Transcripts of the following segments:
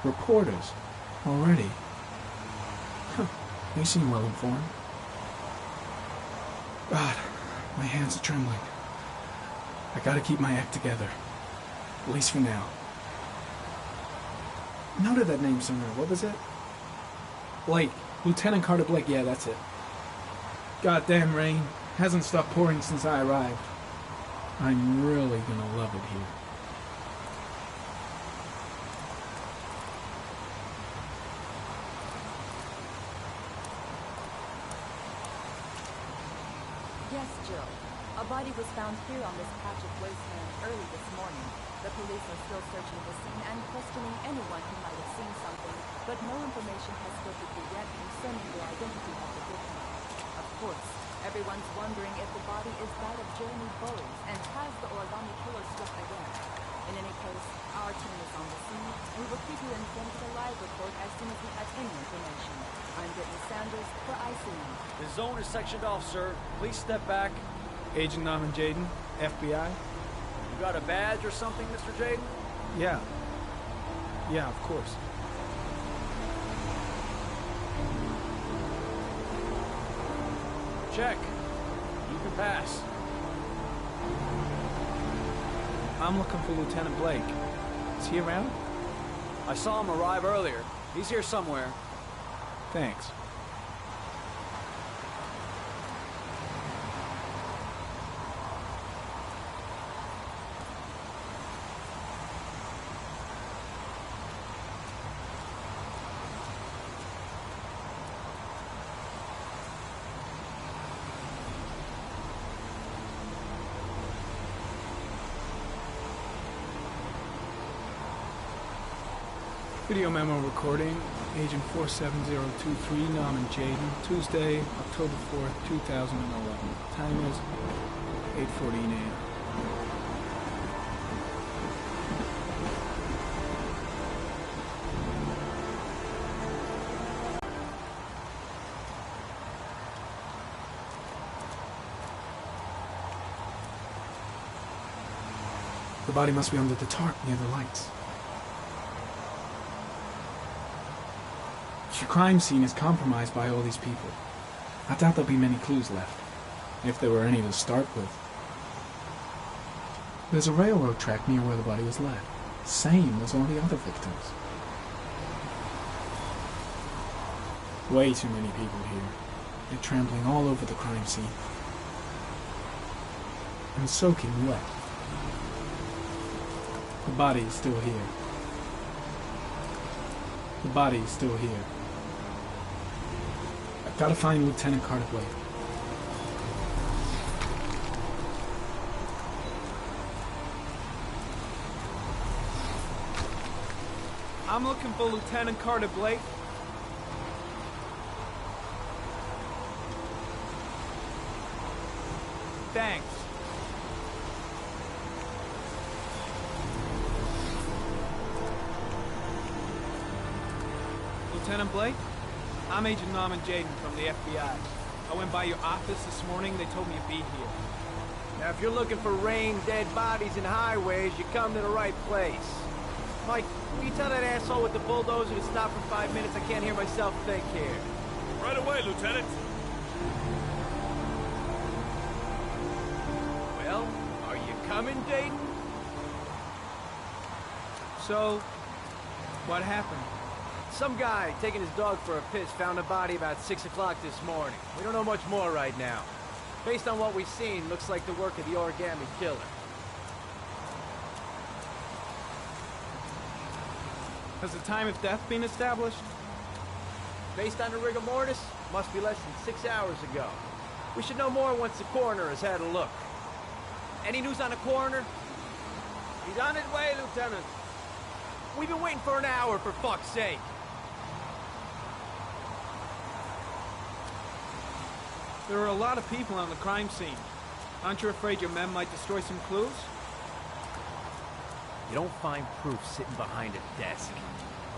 Reporters. Already. Huh. They seem well informed. God, my hands are trembling. I gotta keep my act together. At least for now. Noted that name somewhere. What was it? Blake. Lieutenant Carter Blake. Yeah, that's it. Goddamn rain. Hasn't stopped pouring since I arrived. I'm really gonna love it here. Yes, Jill. A body was found here on this patch of wasteland early this morning. The police are still searching the scene and questioning anyone who might have seen something, but no information has filtered through yet concerning the identity of the victim. Of course, everyone's wondering if the body is that of Jeremy Bowles and has the origami killer struck again. In any case, our team is on the scene, and we will keep you informed with a live report as soon as we have any information. I'm Brittany Sanders for ICN. The zone is sectioned off, sir. Please step back. Agent Norman Jaden, FBI? You got a badge or something, Mr. Jaden? Yeah. Yeah, of course. Check. You can pass. I'm looking for Lieutenant Blake. Is he around? I saw him arrive earlier. He's here somewhere. Thanks. Video memo recording, Agent 47023, Norman Jaden, Tuesday, October 4th, 2011. Time is 8:14 a.m. The body must be under the tarp near the lights. The crime scene is compromised by all these people. I doubt there'll be many clues left, if there were any to start with. There's a railroad track near where the body was left, same as all the other victims. Way too many people here. They're trampling all over the crime scene. I'm soaking wet. The body is still here. The body is still here. I've got to find Lieutenant Carter Blake. I'm looking for Lieutenant Carter Blake. Thanks. Lieutenant Blake? I'm Agent Norman Jaden from the FBI. I went by your office this morning. They told me you'd be here. Now, if you're looking for rain, dead bodies, and highways, you come to the right place. Mike, will you tell that asshole with the bulldozer to stop for 5 minutes? I can't hear myself think here. Right away, Lieutenant. Well, are you coming, Dayton? So, what happened? Some guy taking his dog for a piss found a body about 6 o'clock this morning. We don't know much more right now. Based on what we've seen, looks like the work of the origami killer. Has the time of death been established? Based on the rigor mortis, must be less than 6 hours ago. We should know more once the coroner has had a look. Any news on the coroner? He's on his way, Lieutenant. We've been waiting for an hour, for fuck's sake. There are a lot of people on the crime scene. Aren't you afraid your men might destroy some clues? You don't find proof sitting behind a desk.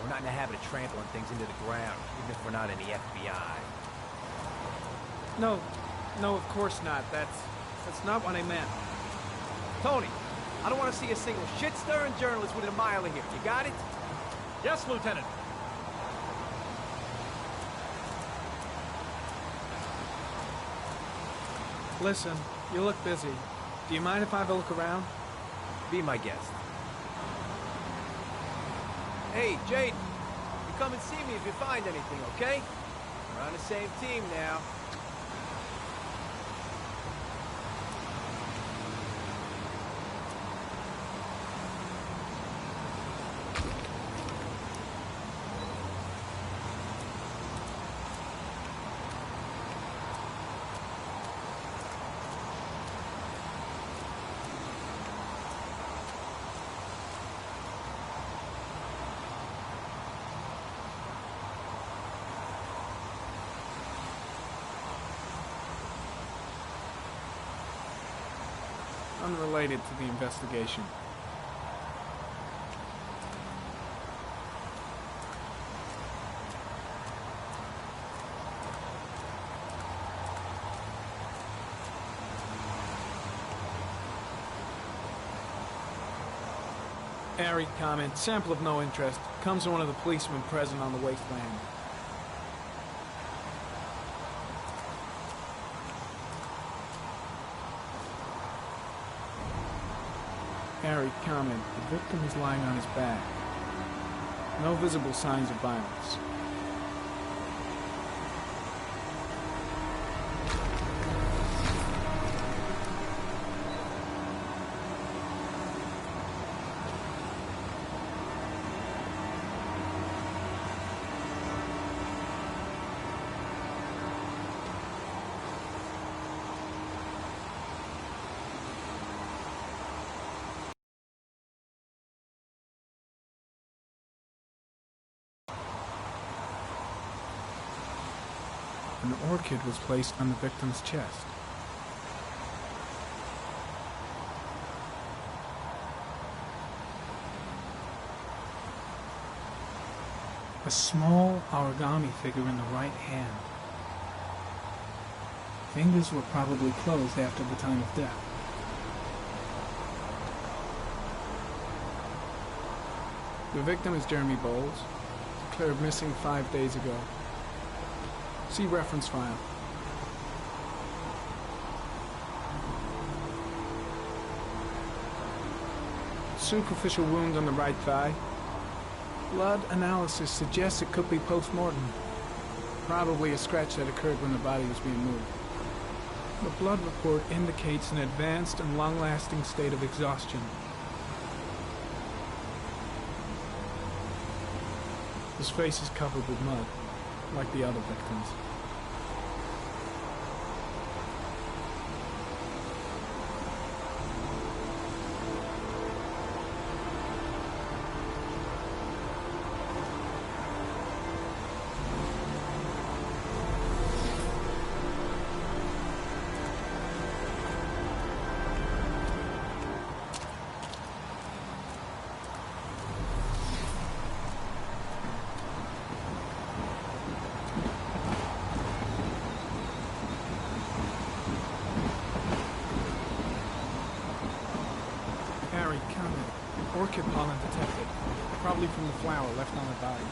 We're not in the habit of trampling things into the ground, even if we're not in the FBI. No, of course not. That's not what I meant. Tony, I don't want to see a single shit-stirring journalist within a mile of here. You got it? Yes, Lieutenant. Listen, you look busy. Do you mind if I have a look around? Be my guest. Hey, Jaden. You come and see me if you find anything, okay? We're on the same team now. Unrelated to the investigation. Airy comment, sample of no interest. Comes from one of the policemen present on the wasteland. Harry comment, the victim is lying on his back. No visible signs of violence. An orchid was placed on the victim's chest. A small origami figure in the right hand. Fingers were probably closed after the time of death. The victim is Jeremy Bowles, declared missing 5 days ago. See reference file. Superficial wound on the right thigh. Blood analysis suggests it could be post-mortem. Probably a scratch that occurred when the body was being moved. The blood report indicates an advanced and long-lasting state of exhaustion. His face is covered with mud, like the other victims. Orchid pollen detected, probably from the flower left on the body.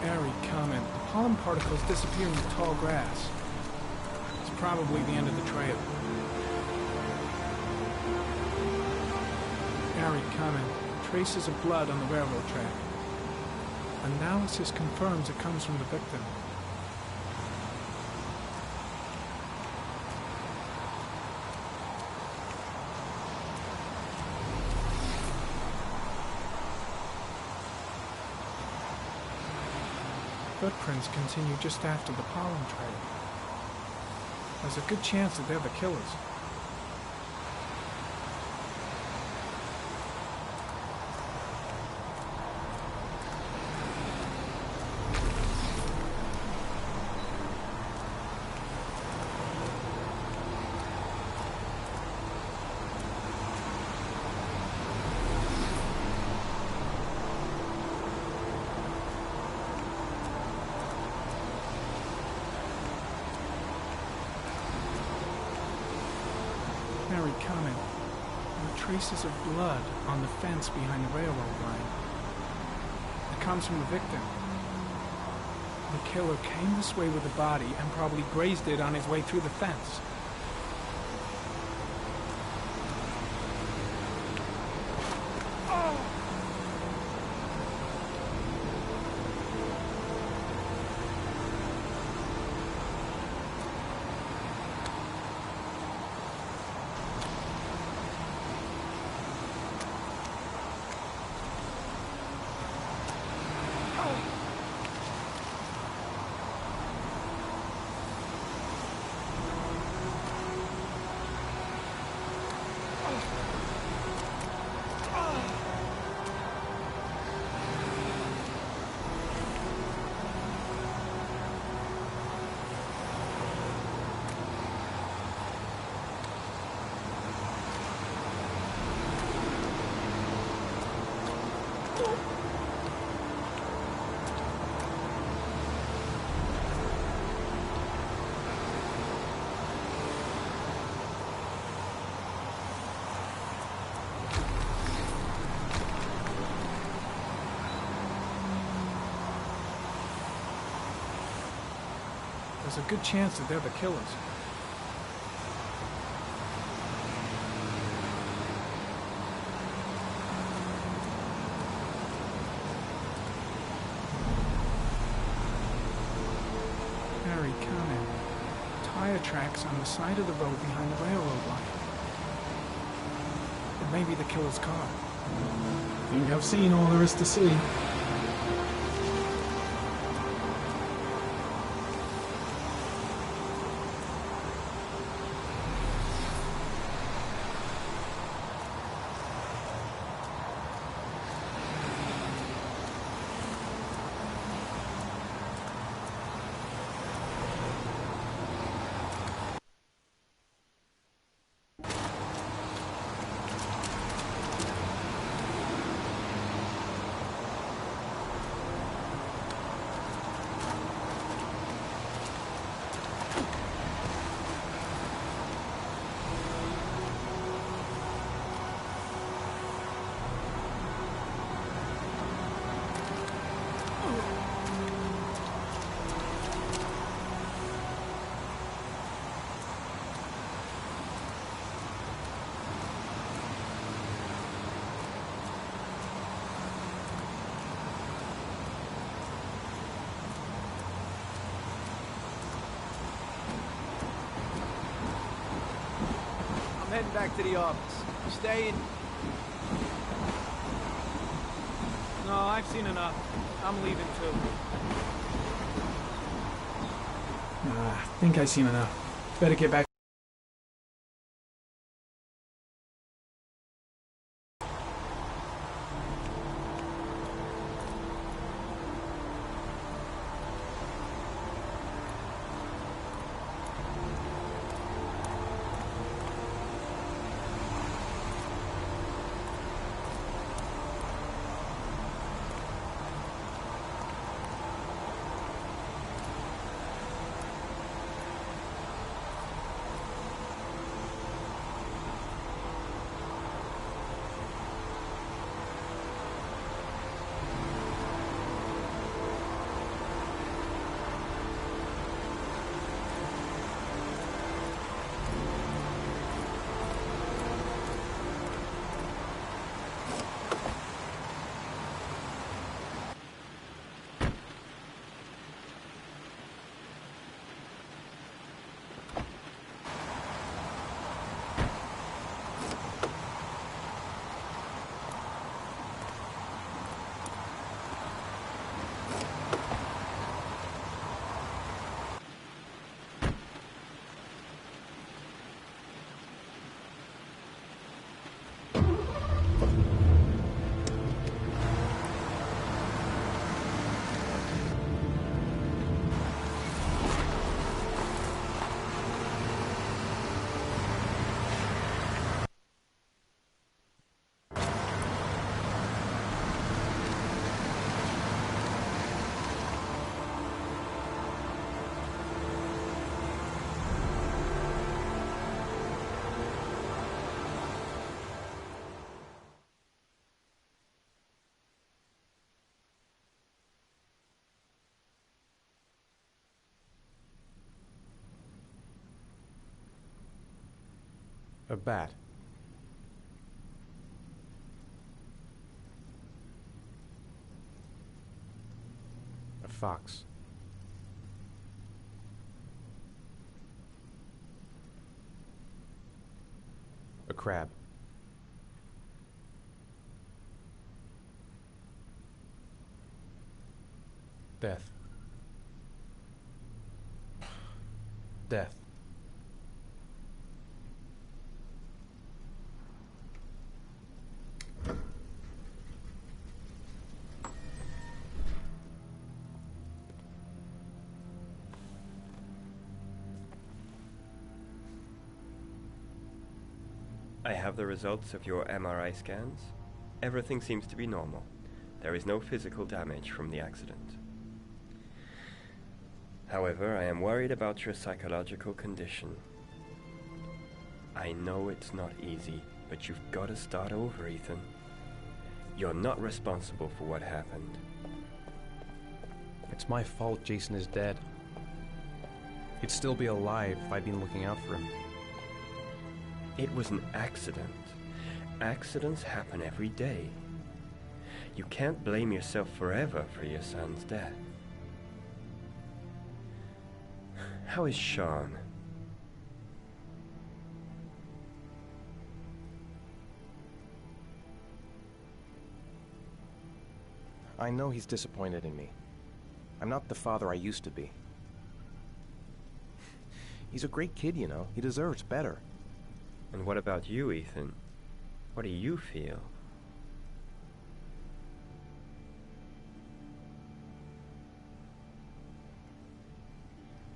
Airy comment, the pollen particles disappear in the tall grass. It's probably the end of the trail. Airy comment, traces of blood on the railroad track. Analysis confirms it comes from the victim. Footprints continue just after the pollen trail. There's a good chance that they're the killers. Harry comment. There are traces of blood on the fence behind the railroad line. It comes from the victim. The killer came this way with the body and probably grazed it on his way through the fence. There's a good chance that they're the killers. Harry Cannon. Tire tracks on the side of the road behind the railroad line. It may be the killer's car. I think I've seen all there is to see. Heading back to the office. You staying? No, I've seen enough. I'm leaving too. I think I've seen enough. Better get back. A bat. A fox. A crab. Death. Death. I have the results of your MRI scans. Everything seems to be normal. There is no physical damage from the accident. However, I am worried about your psychological condition. I know it's not easy, but you've got to start over, Ethan. You're not responsible for what happened. It's my fault Jason is dead. He'd still be alive if I'd been looking out for him. It was an accident. Accidents happen every day. You can't blame yourself forever for your son's death. How is Sean? I know he's disappointed in me. I'm not the father I used to be. He's a great kid, you know. He deserves better. And what about you, Ethan? What do you feel?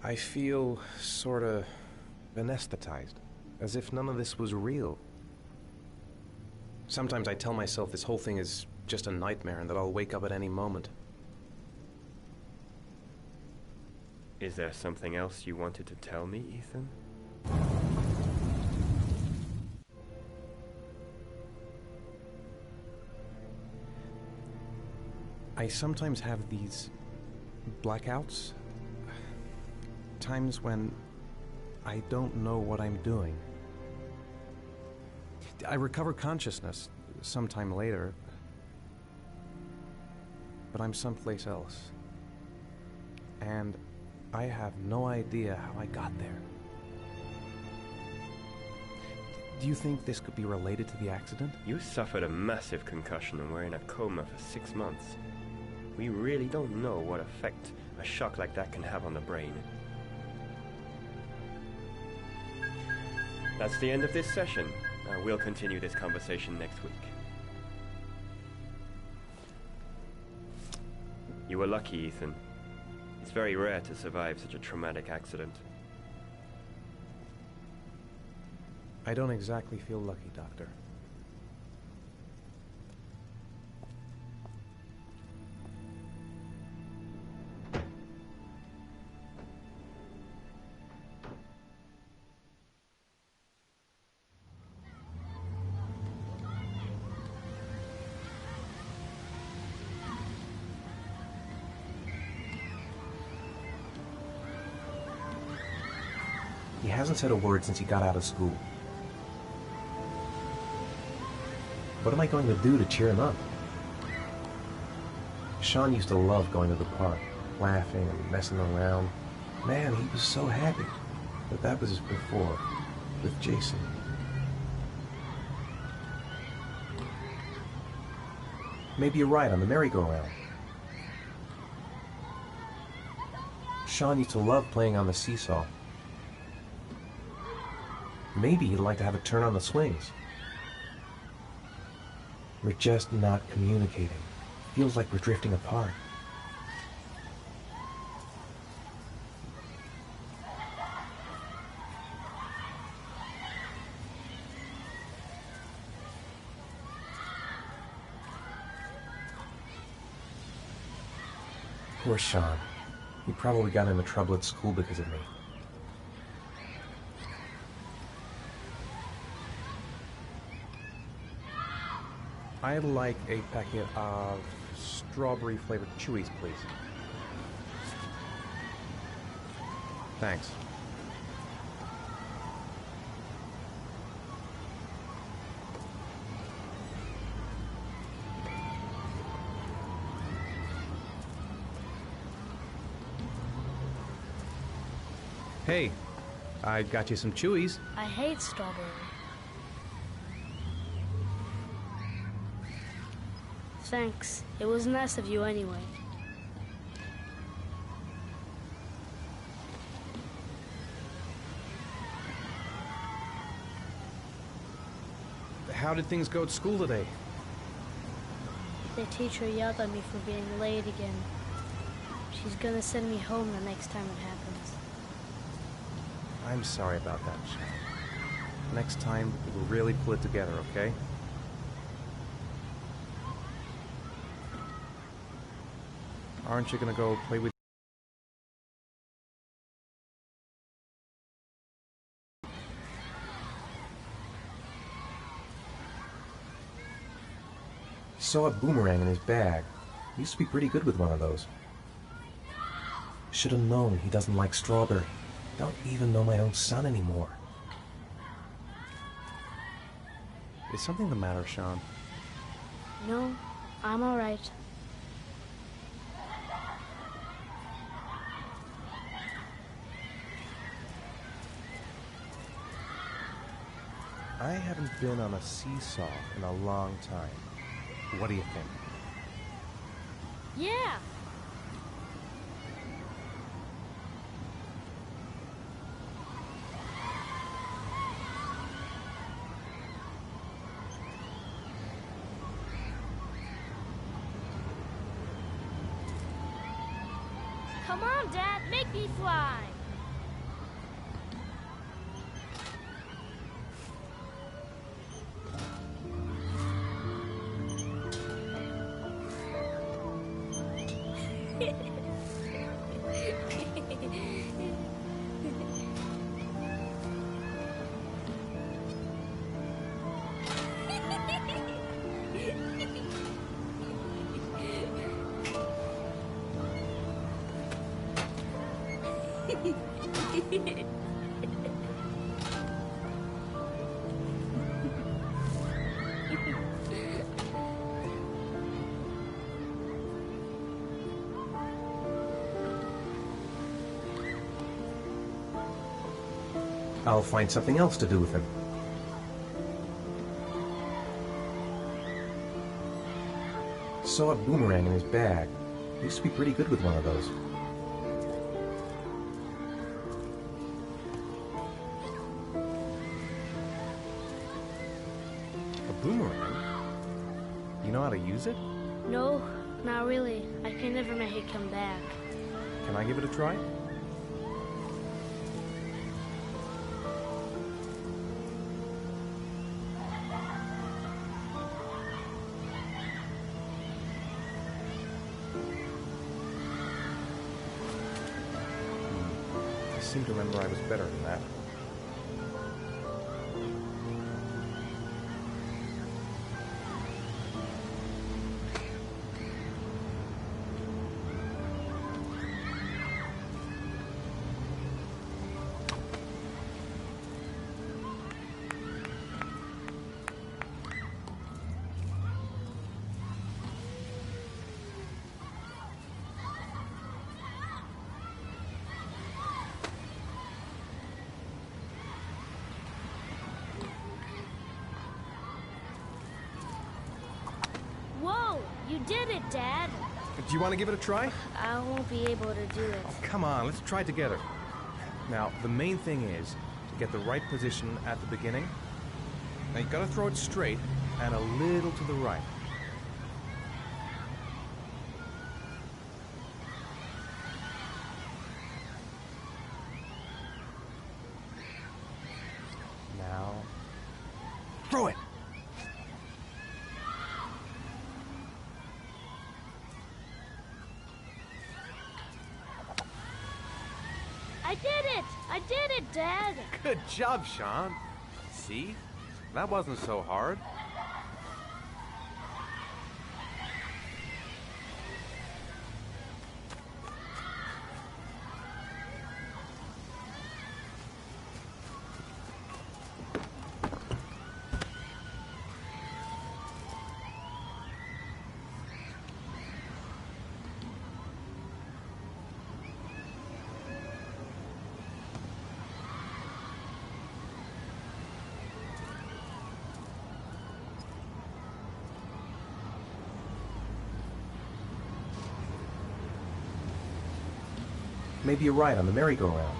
I feel sorta anesthetized, as if none of this was real. Sometimes I tell myself this whole thing is just a nightmare and that I'll wake up at any moment. Is there something else you wanted to tell me, Ethan? I sometimes have these blackouts. Times when I don't know what I'm doing. I recover consciousness sometime later, but I'm someplace else. And I have no idea how I got there. Do you think this could be related to the accident? You suffered a massive concussion and were in a coma for 6 months. We really don't know what effect a shock like that can have on the brain. That's the end of this session. We'll continue this conversation next week. You were lucky, Ethan. It's very rare to survive such a traumatic accident. I don't exactly feel lucky, Doctor. He hasn't said a word since he got out of school. What am I going to do to cheer him up? Sean used to love going to the park, laughing and messing around. Man, he was so happy. But that was before, with Jason. Maybe a ride on the merry-go-round. Sean used to love playing on the seesaw. Maybe he'd like to have a turn on the swings. We're just not communicating. Feels like we're drifting apart. Poor Sean. He probably got into trouble at school because of me. I'd like a packet of strawberry-flavored Chewies, please. Thanks. Hey, I got you some Chewies. I hate strawberry. Thanks. It was nice of you anyway. How did things go at school today? The teacher yelled at me for being late again. She's gonna send me home the next time it happens. I'm sorry about that, Sean. Next time, we'll really pull it together, okay? Aren't you gonna go play with... Saw a boomerang in his bag. He used to be pretty good with one of those. Should have known he doesn't like strawberry. Don't even know my own son anymore. Is something the matter, Sean? No, I'm alright. I haven't been on a seesaw in a long time. What do you think? Yeah! Come on, Dad, make me fly! I'll find something else to do with him. Saw a boomerang in his bag. He used to be pretty good with one of those. A boomerang? You know how to use it? No, not really. I can never make it come back. Can I give it a try? I seem to remember I was better than that. Whoa! You did it, Dad! Do you want to give it a try? I won't be able to do it. Oh, come on, let's try it together. Now, the main thing is to get the right position at the beginning. Now, you gotta throw it straight and a little to the right. Now, throw it! I did it! I did it, Dad! Good job, Sean. See? That wasn't so hard. Maybe a ride on the merry-go-round.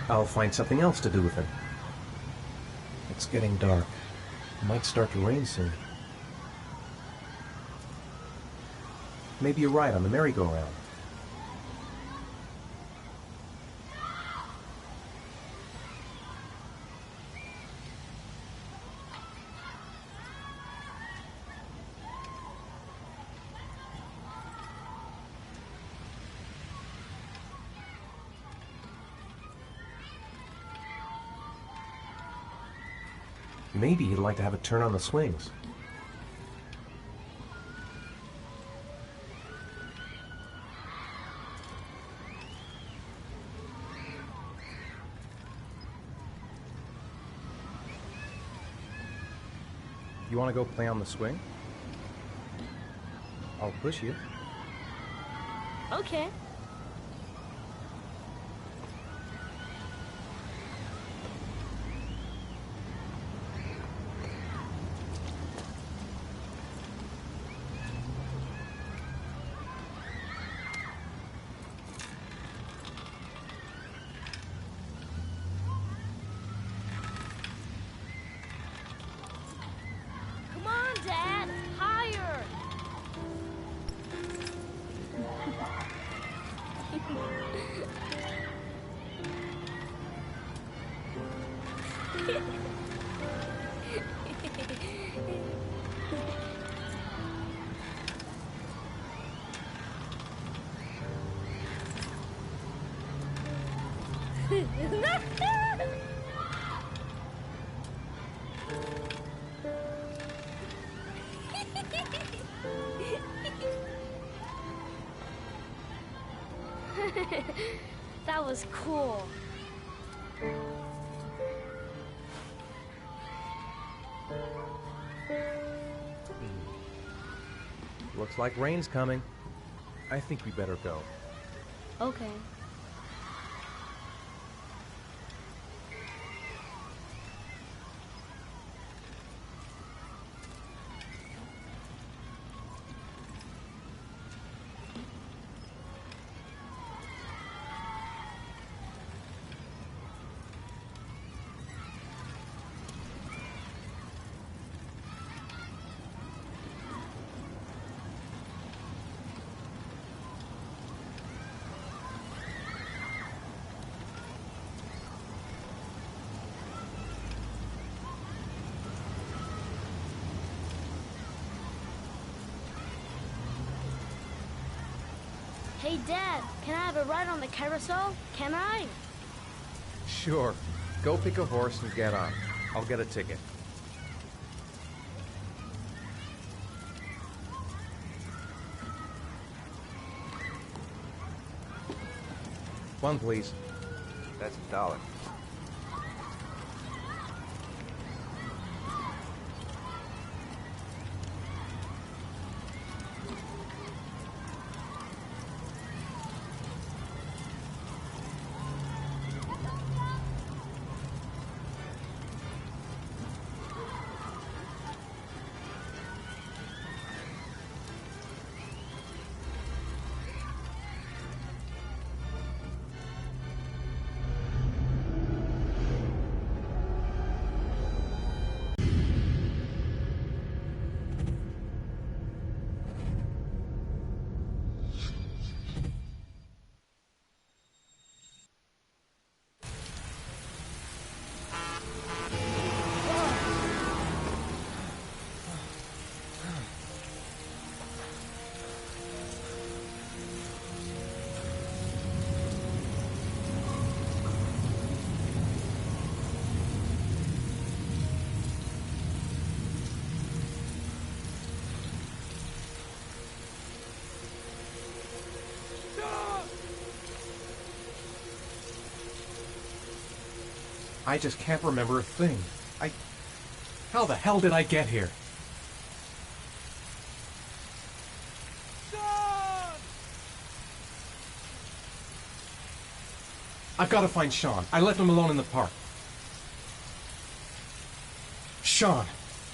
I'll find something else to do with him. It's getting dark. It might start to rain soon. Maybe a ride on the merry-go-round. Maybe he'd like to have a turn on the swings. You want to go play on the swing? I'll push you. Okay. Come on, Dad! Higher! That was cool. Looks like rain's coming. I think we better go. Okay. Hey, Dad, can I have a ride on the carousel? Can I? Sure. Go pick a horse and get on. I'll get a ticket. One, please. That's $1. I just can't remember a thing. How the hell did I get here? I've got to find Sean. I left him alone in the park. Sean!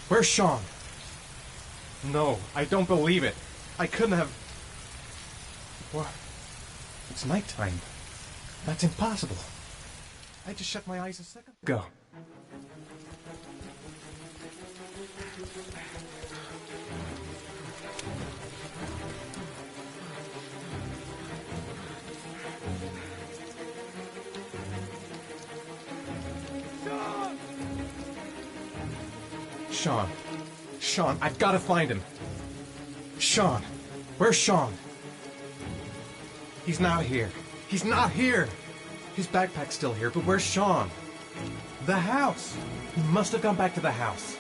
Where's Sean? No, I don't believe it. I couldn't have... What? It's nighttime. That's impossible. I just shut my eyes a second ago. Sean. Sean, I've got to find him. Sean. Where's Sean? He's not here. He's not here! His backpack's still here, but where's Sean? The house! He must have gone back to the house.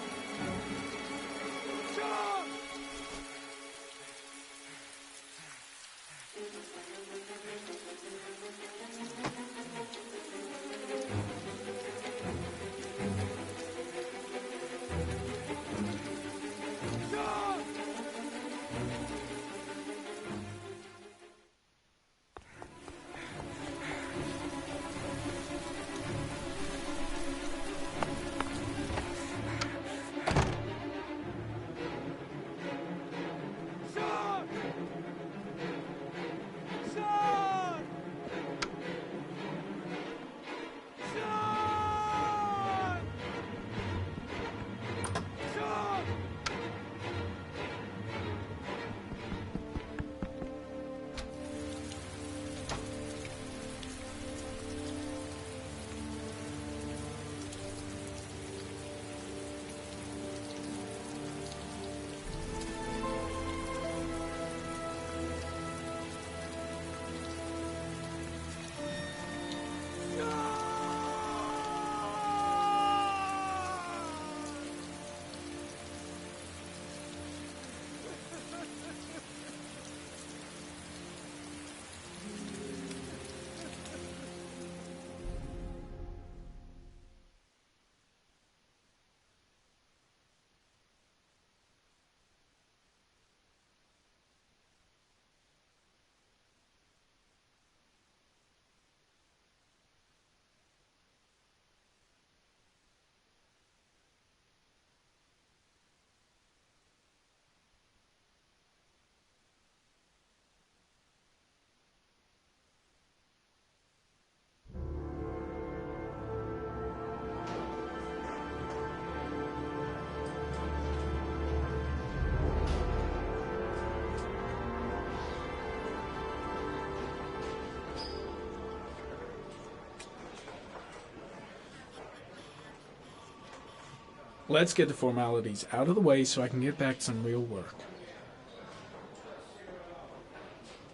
Let's get the formalities out of the way so I can get back to some real work.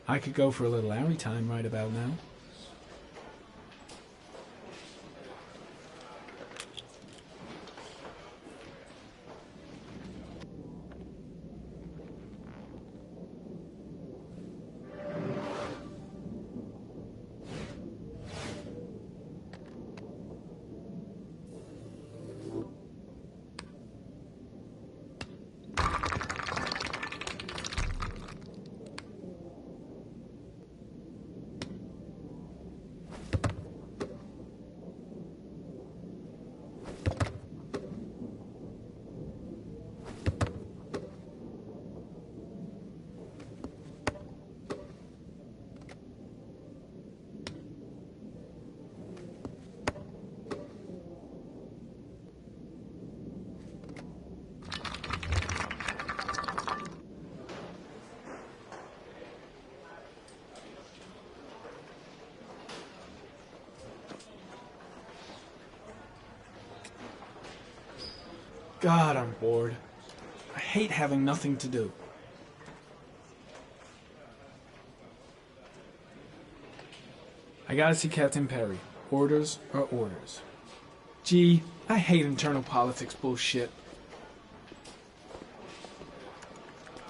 I could go for a little Larry time right about now. God, I'm bored. I hate having nothing to do. I gotta see Captain Perry. Orders are orders. Gee, I hate internal politics bullshit.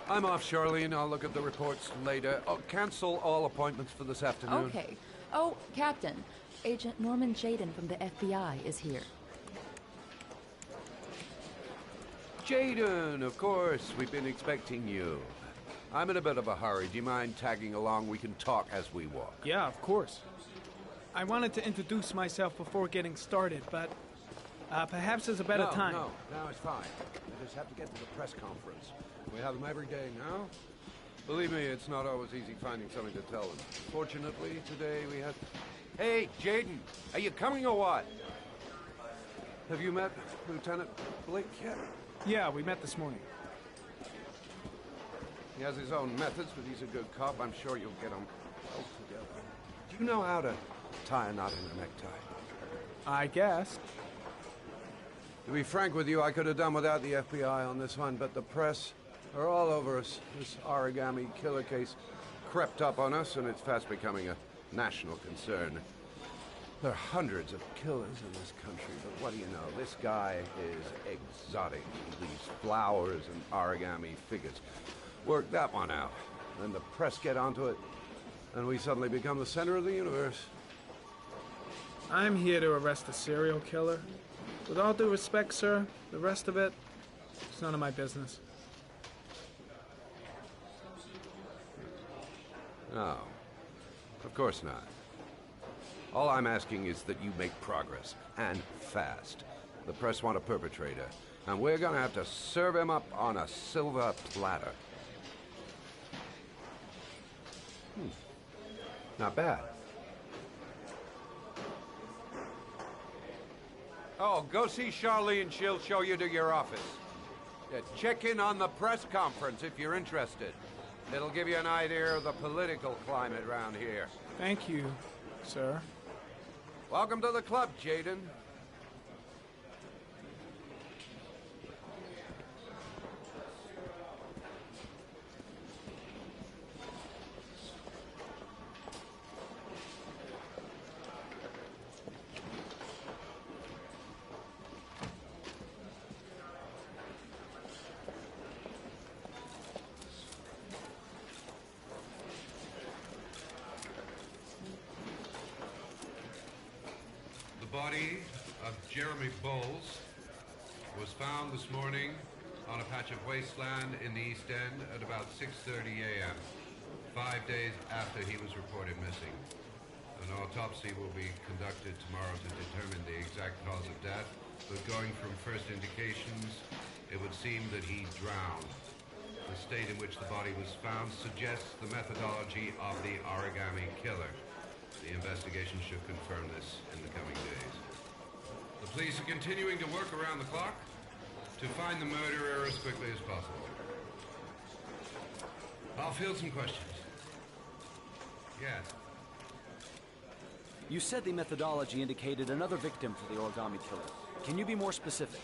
I'm off, Charlene. I'll look at the reports later. Oh, cancel all appointments for this afternoon. Okay. Oh, Captain, Agent Norman Jayden from the FBI is here. Jayden, of course. We've been expecting you. I'm in a bit of a hurry. Do you mind tagging along? We can talk as we walk. Yeah, of course. I wanted to introduce myself before getting started, but perhaps there's a better time. No, it's fine. I just have to get to the press conference. We have them every day now. Believe me, it's not always easy finding something to tell them. Fortunately, today we had... Hey, Jayden, are you coming or what? Have you met Lieutenant Blake yet? Yeah, we met this morning. He has his own methods, but he's a good cop. I'm sure you'll get them well together. Do you know how to tie a knot in a necktie? I guess. To be frank with you, I could have done without the FBI on this one, but the press are all over us. This origami killer case crept up on us, and it's fast becoming a national concern. There are hundreds of killers in this country, but what do you know? This guy is exotic. He leaves flowers and origami figures. Work that one out. Then the press get onto it, and we suddenly become the center of the universe. I'm here to arrest a serial killer. With all due respect, sir, the rest of it, it's none of my business. No, of course not. All I'm asking is that you make progress, and fast. The press want a perpetrator, and we're gonna have to serve him up on a silver platter. Not bad. Oh, go see Charlene. She'll show you to your office. Yeah, check in on the press conference if you're interested. It'll give you an idea of the political climate around here. Thank you, sir. Welcome to the club, Jayden. The body of Jeremy Bowles was found this morning on a patch of wasteland in the East End at about 6:30 a.m., 5 days after he was reported missing. An autopsy will be conducted tomorrow to determine the exact cause of death, but going from first indications, it would seem that he drowned. The state in which the body was found suggests the methodology of the origami killer. The investigation should confirm this in the coming days. The police are continuing to work around the clock to find the murderer as quickly as possible. I'll field some questions. Yes. You said the methodology indicated another victim for the origami killer. Can you be more specific?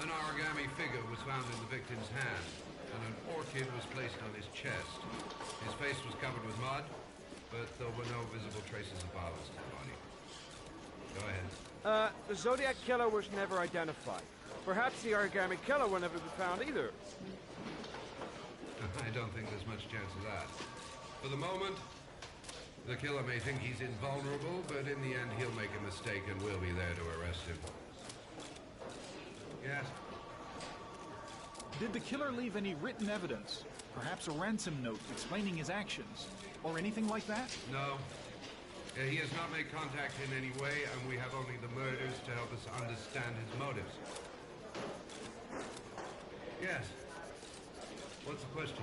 An origami figure was found in the victim's hand, and an orchid was placed on his chest. His face was covered with mud, but there were no visible traces of violence to the body. Go ahead. The Zodiac Killer was never identified. Perhaps the origami killer will never be found either. I don't think there's much chance of that. For the moment, the killer may think he's invulnerable, but in the end he'll make a mistake and we'll be there to arrest him. Yes? Did the killer leave any written evidence? Perhaps a ransom note explaining his actions? Or anything like that? No. He has not made contact in any way, and we have only the murders to help us understand his motives. Yes. What's the question?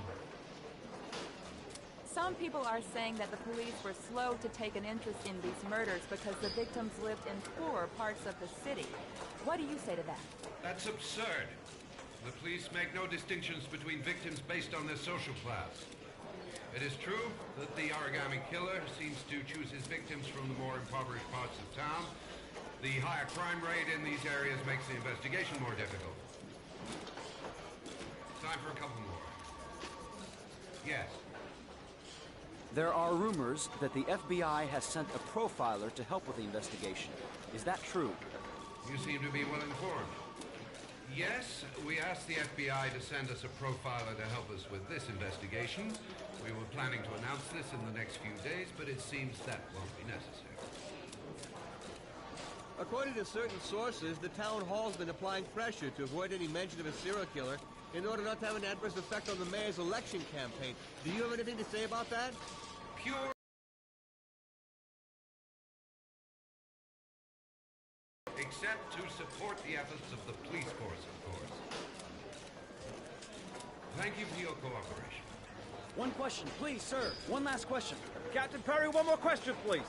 Some people are saying that the police were slow to take an interest in these murders because the victims lived in poorer parts of the city. What do you say to that? That's absurd. The police make no distinctions between victims based on their social class. It is true that the origami killer seems to choose his victims from the more impoverished parts of town. The higher crime rate in these areas makes the investigation more difficult. Time for a couple more. Yes. There are rumors that the FBI has sent a profiler to help with the investigation. Is that true? You seem to be well informed. Yes, we asked the FBI to send us a profiler to help us with this investigation. We were planning to announce this in the next few days, but it seems that won't be necessary. According to certain sources, the town hall's been applying pressure to avoid any mention of a serial killer in order not to have an adverse effect on the mayor's election campaign. Do you have anything to say about that? Pure except to support the efforts of the police force, of course. Thank you for your cooperation. One question, please, sir. One last question. Captain Perry, one more question, please.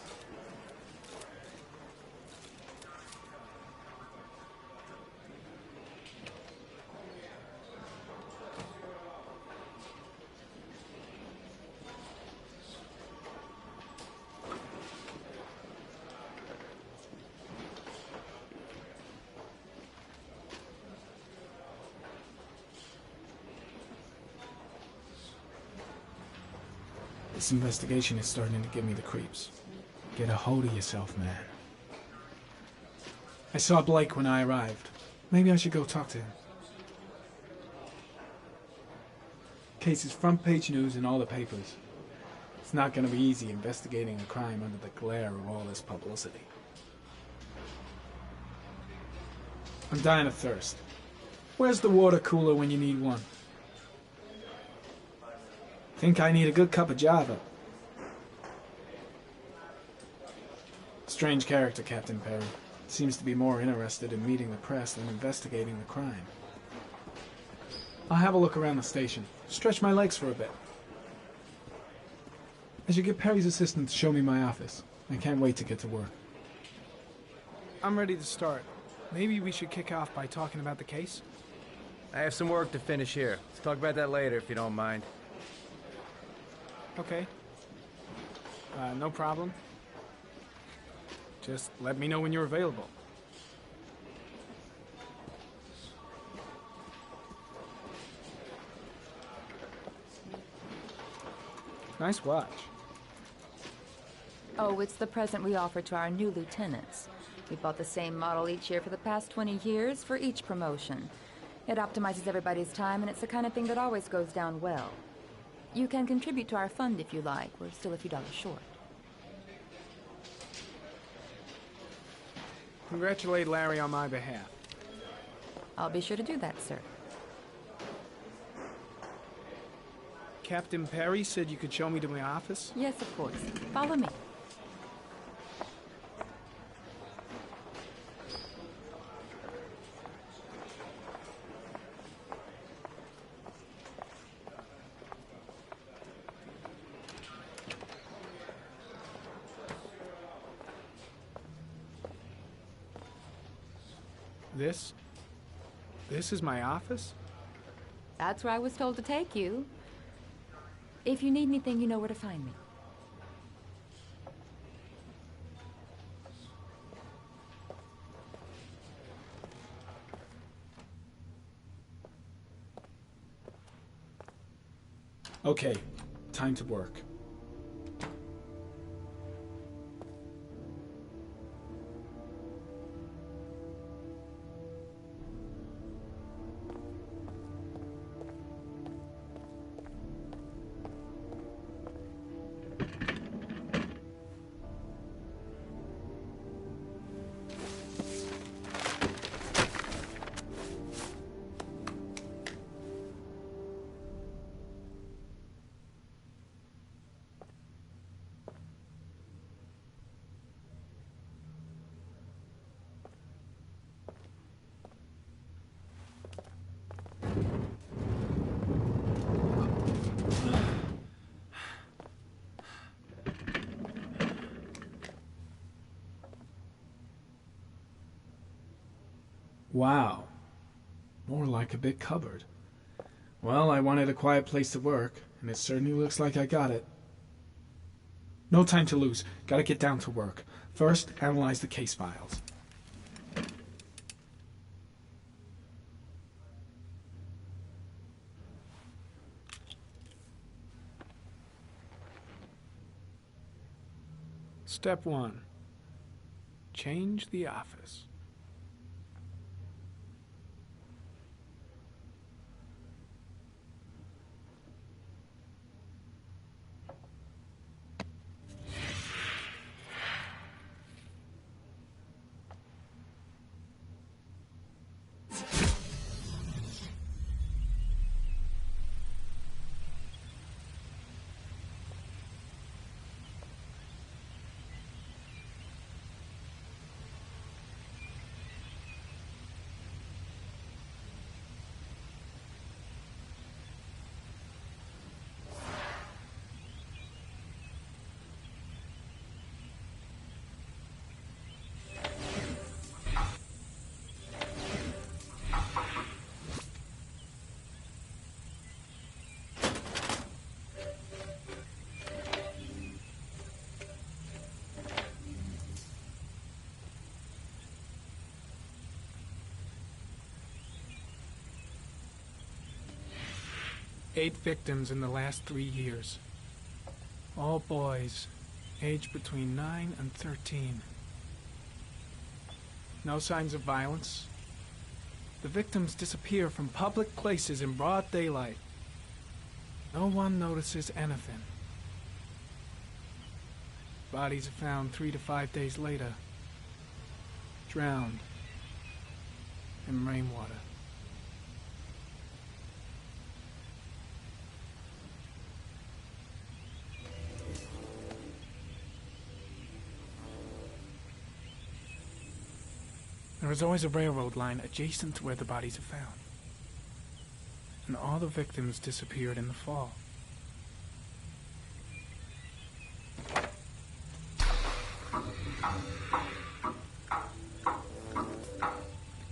This investigation is starting to give me the creeps. Get a hold of yourself, man. I saw Blake when I arrived. Maybe I should go talk to him. Case is front page news in all the papers. It's not going to be easy investigating a crime under the glare of all this publicity. I'm dying of thirst. Where's the water cooler when you need one? Think I need a good cup of Java. Strange character, Captain Perry. Seems to be more interested in meeting the press than investigating the crime. I'll have a look around the station. Stretch my legs for a bit. I should get Perry's assistant to show me my office. I can't wait to get to work. I'm ready to start. Maybe we should kick off by talking about the case? I have some work to finish here. Let's talk about that later, if you don't mind. Okay. No problem. Just let me know when you're available. Nice watch. Oh, it's the present we offer to our new lieutenants. We bought the same model each year for the past 20 years for each promotion. It optimizes everybody's time, and it's the kind of thing that always goes down well. You can contribute to our fund if you like. We're still a few dollars short. Congratulate Larry on my behalf. I'll be sure to do that, sir. Captain Perry said you could show me to my office? Yes, of course. Follow me. This is my office? That's where I was told to take you. If you need anything, you know where to find me. Okay, time to work. Wow. More like a big cupboard. Well, I wanted a quiet place to work, and it certainly looks like I got it. No time to lose. Gotta get down to work. First, analyze the case files. Step 1. Change the office. 8 victims in the last 3 years. All boys, aged between 9 and 13. No signs of violence. The victims disappear from public places in broad daylight. No one notices anything. Bodies are found 3 to 5 days later, drowned in rainwater. There is always a railroad line adjacent to where the bodies are found. And all the victims disappeared in the fall. The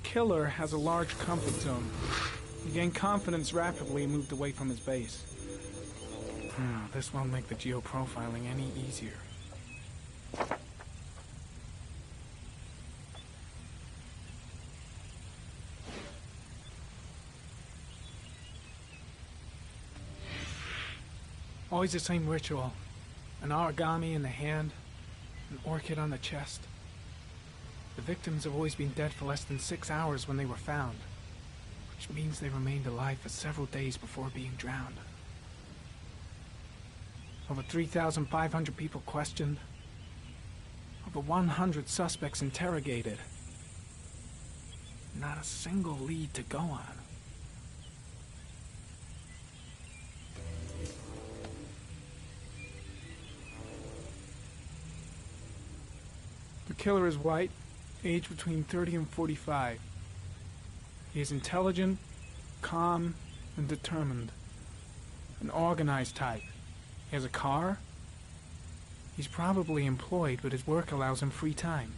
killer has a large comfort zone. He gained confidence rapidly and moved away from his base. This won't make the geoprofiling any easier. Always the same ritual. An origami in the hand, an orchid on the chest. The victims have always been dead for less than 6 hours when they were found, which means they remained alive for several days before being drowned. Over 3,500 people questioned. Over 100 suspects interrogated. Not a single lead to go on. The killer is white, aged between 30 and 45. He is intelligent, calm, and determined. An organized type. He has a car. He's probably employed, but his work allows him free time.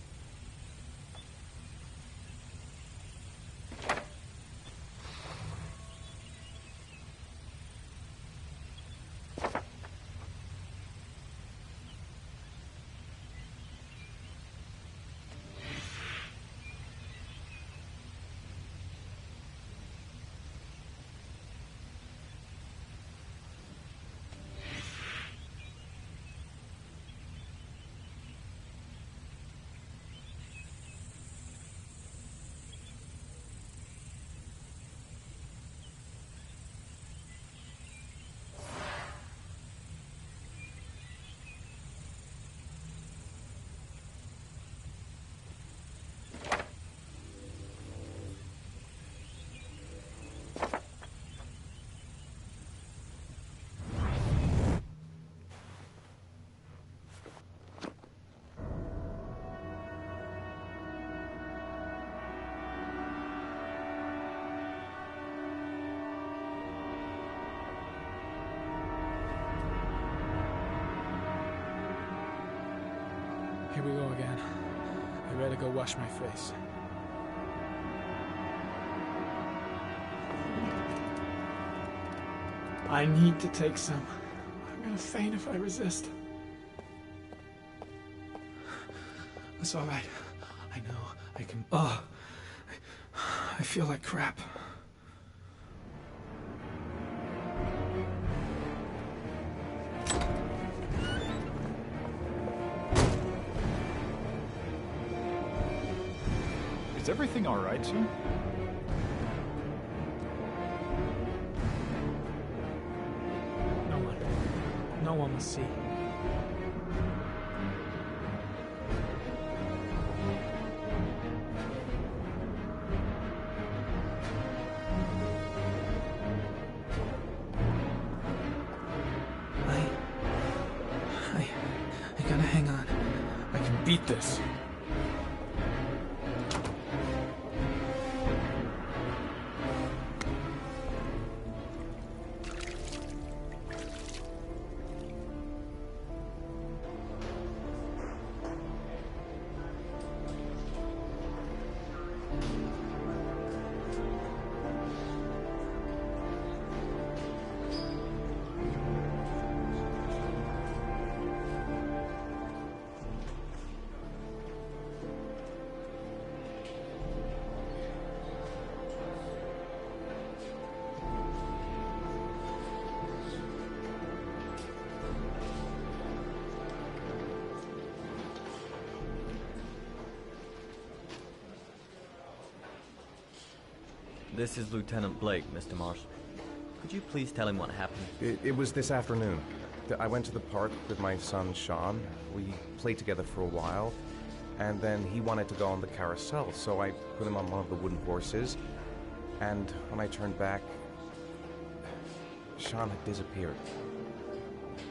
Here we go again. I better go wash my face. I need to take some. I'm gonna faint if I resist. It's all right. I know. I can... I feel like crap. Is everything all right, sir? No one will see. I gotta hang on. I can beat this. This is Lieutenant Blake, Mr. Mars. Could you please tell him what happened? It was this afternoon. I went to the park with my son, Sean. We played together for a while, and then he wanted to go on the carousel, so I put him on one of the wooden horses, and when I turned back, Sean had disappeared.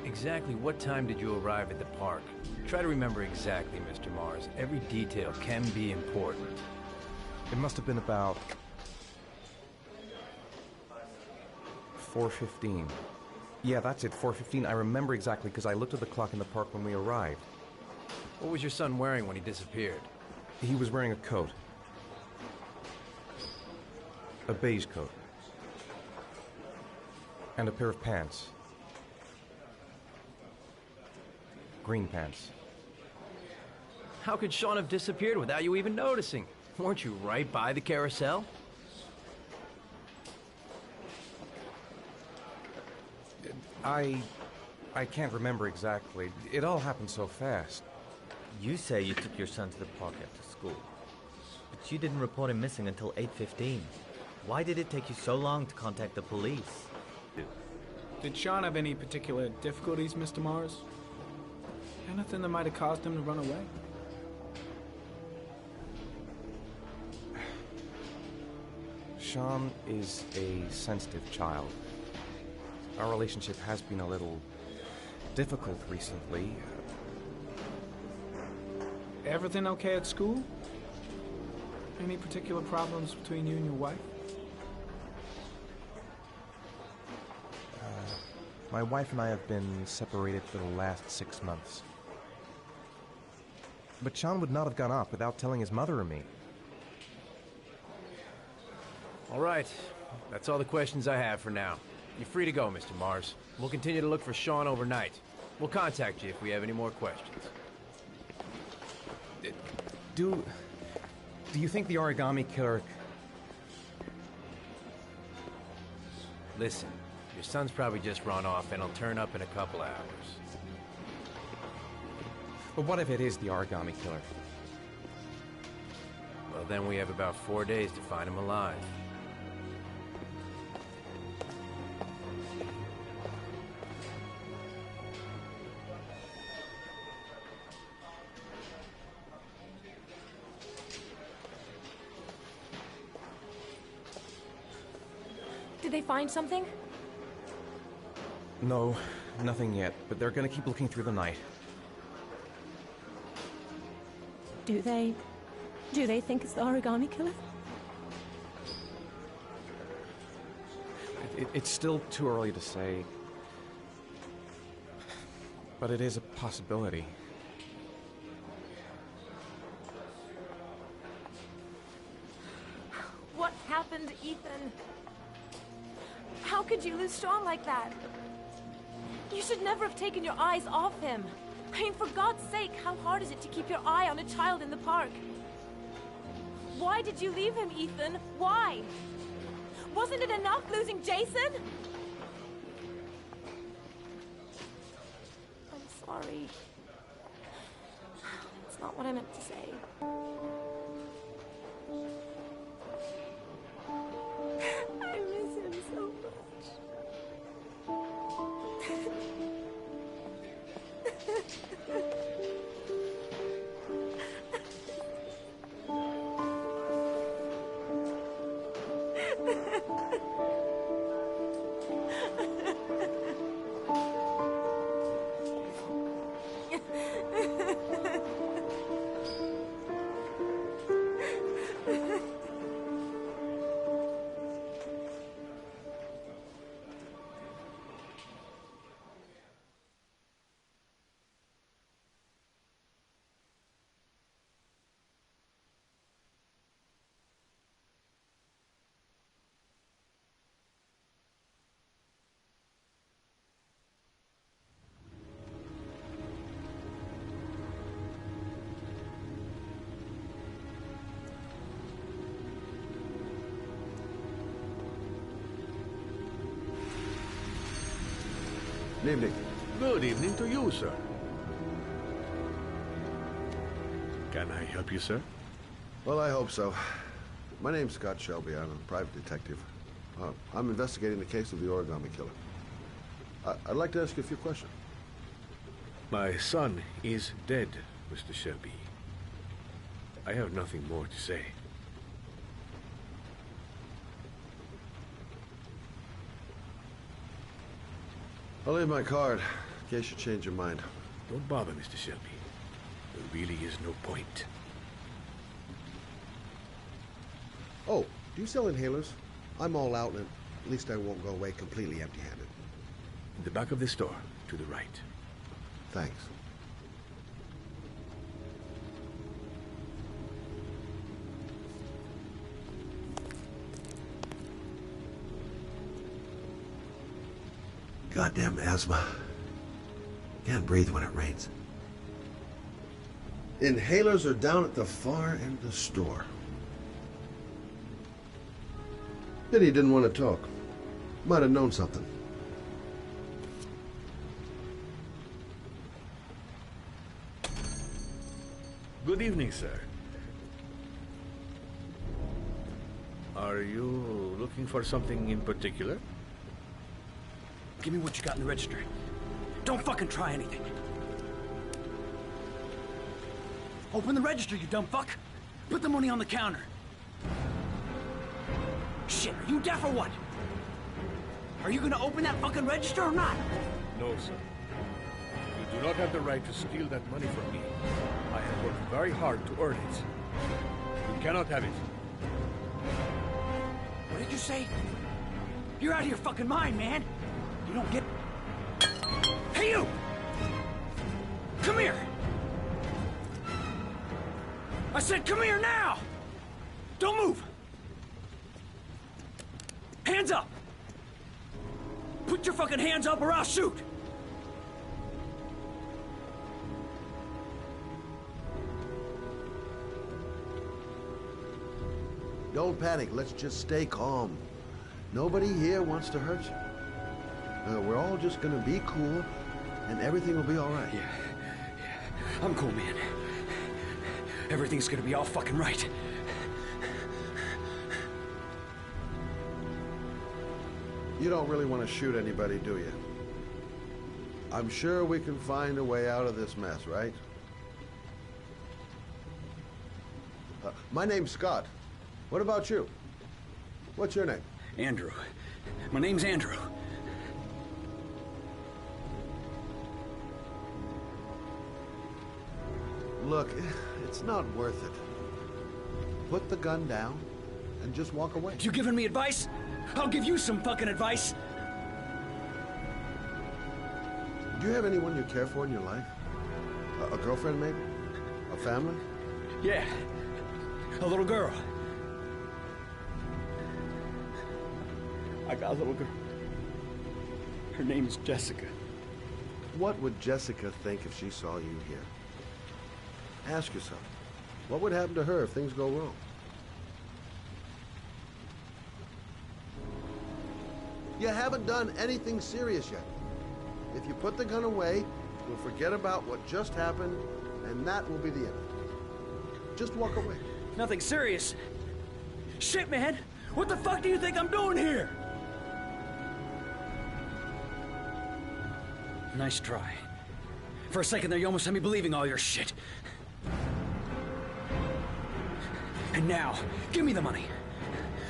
Exactly what time did you arrive at the park? Try to remember exactly, Mr. Mars. Every detail can be important. It must have been about 4:15. Yeah, that's it, 4:15. I remember exactly because I looked at the clock in the park when we arrived. What was your son wearing when he disappeared? He was wearing a coat. A beige coat. And a pair of pants. Green pants. How could Sean have disappeared without you even noticing? Weren't you right by the carousel? I can't remember exactly. It all happened so fast. You say you took your son to the park after school, but you didn't report him missing until 8:15. Why did it take you so long to contact the police? Did Sean have any particular difficulties, Mr. Mars? Anything that might have caused him to run away? Sean is a sensitive child. Our relationship has been a little difficult recently. Everything okay at school? Any particular problems between you and your wife? My wife and I have been separated for the last 6 months. But Sean would not have gone off without telling his mother or me. All right. That's all the questions I have for now. You're free to go, Mr. Mars. We'll continue to look for Sean overnight. We'll contact you if we have any more questions. Do you think the origami killer... Listen, your son's probably just run off and he'll turn up in a couple hours. But what if it is the origami killer? Well, then we have about 4 days to find him alive. Did they find something? No, nothing yet, but they're gonna keep looking through the night. Do they think it's the origami killer? It's still too early to say, but it is a possibility. What happened, Ethan? How could you lose Sean like that? You should never have taken your eyes off him. I mean, for God's sake, how hard is it to keep your eye on a child in the park? Why did you leave him, Ethan? Why? Wasn't it enough losing Jason? I'm sorry. It's not what I meant to say. I miss him so much. Good evening. Good evening to you, sir. Can I help you, sir? Well, I hope so. My name's Scott Shelby. I'm a private detective. I'm investigating the case of the origami killer. I'd like to ask you a few questions. My son is dead, Mr. Shelby. I have nothing more to say. I'll leave my card, in case you change your mind. Don't bother, Mr. Shelby. There really is no point. Oh, do you sell inhalers? I'm all out, and at least I won't go away completely empty-handed. In the back of the store, to the right. Thanks. Goddamn asthma. Can't breathe when it rains. Inhalers are down at the far end of the store. Pity he didn't want to talk. Might have known something. Good evening, sir. Are you looking for something in particular? Give me what you got in the register. Don't fucking try anything. Open the register, you dumb fuck. Put the money on the counter. Shit, are you deaf or what? Are you gonna open that fucking register or not? No, sir. You do not have the right to steal that money from me. I have worked very hard to earn it. You cannot have it. What did you say? You're out of your fucking mind, man. You don't get... Hey, you! Come here! I said come here now! Don't move! Hands up! Put your fucking hands up or I'll shoot! Don't panic. Let's just stay calm. Nobody here wants to hurt you. We're all just gonna be cool, and everything will be all right. Yeah. I'm cool, man. Everything's gonna be all fucking right. You don't really want to shoot anybody, do you? I'm sure we can find a way out of this mess, right? My name's Scott. What about you? What's your name? Andrew. My name's Andrew. Look, it's not worth it. Put the gun down and just walk away. You giving me advice? I'll give you some fucking advice. Do you have anyone you care for in your life? A girlfriend, maybe? A family? Yeah. A little girl. I got a little girl. Her name's Jessica. What would Jessica think if she saw you here? Ask yourself, what would happen to her if things go wrong? You haven't done anything serious yet. If you put the gun away, we'll forget about what just happened, and that will be the end. Just walk away. Nothing serious. Shit, man! What the fuck do you think I'm doing here? Nice try. For a second there, you almost had me believing all your shit. And now, give me the money.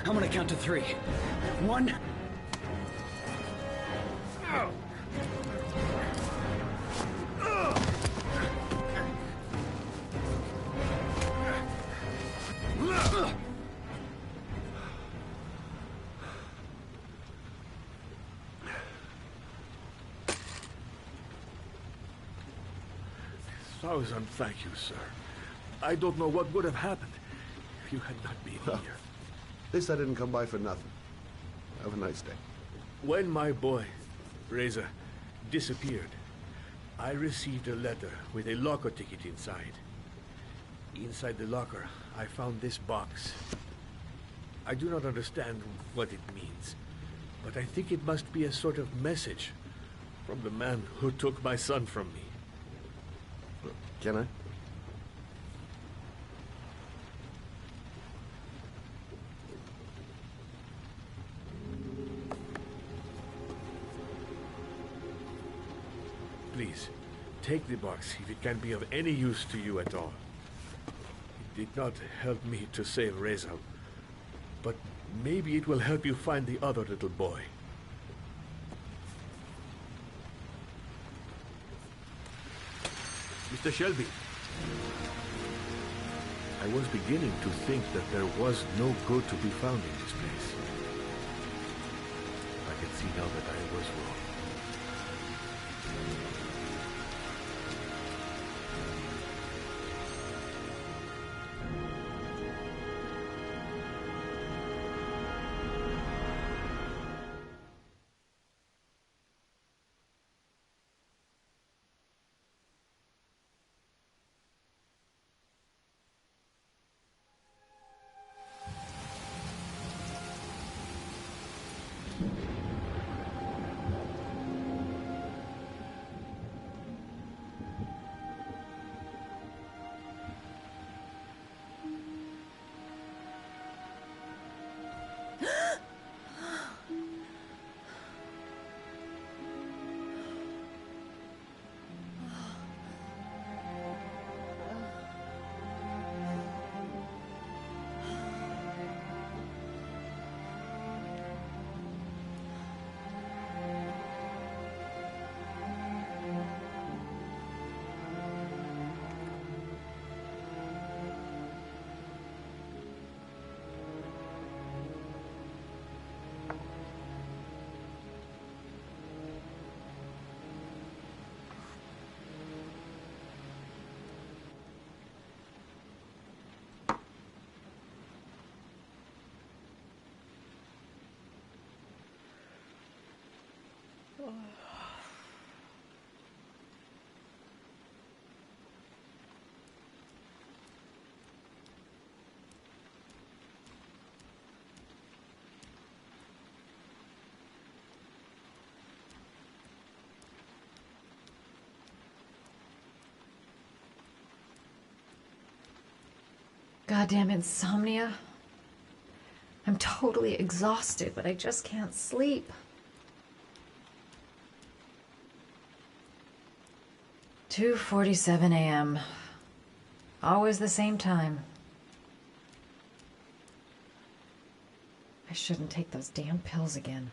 I'm gonna count to 3. 1... Thousand thank you, sir. I don't know what would have happened if you had not been here. At least I didn't come by for nothing. Have a nice day. When my boy, Reza, disappeared, I received a letter with a locker ticket inside. Inside the locker, I found this box. I do not understand what it means, but I think it must be a sort of message from the man who took my son from me. Can I? Please, take the box if it can be of any use to you at all. It did not help me to save Reza, but maybe it will help you find the other little boy. Mr. Shelby, I was beginning to think that there was no good to be found in this place. I can see now that I was wrong. Goddamn insomnia. I'm totally exhausted, but I just can't sleep. 2:47 a.m. Always the same time. I shouldn't take those damn pills again.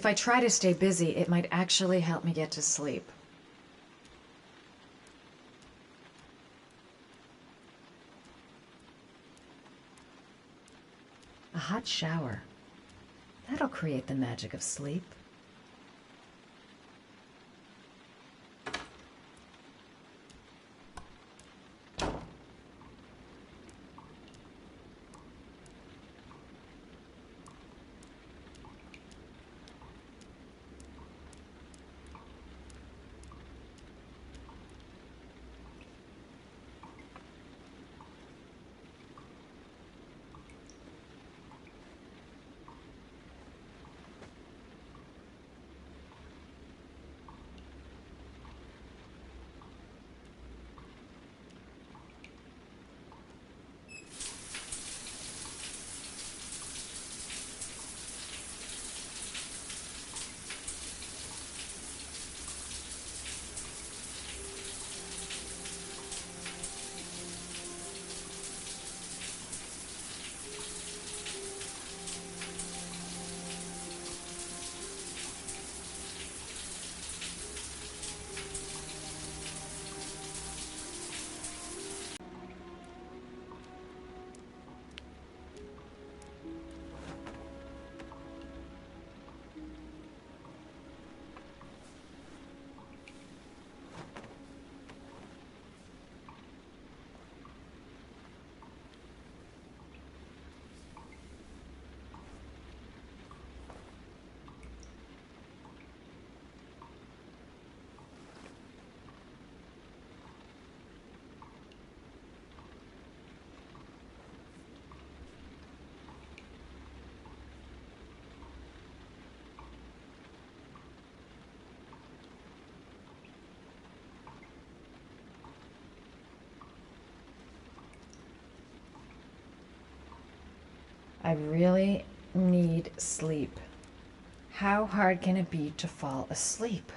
If I try to stay busy, it might actually help me get to sleep. A hot shower. That'll create the magic of sleep. I really need sleep. How hard can it be to fall asleep?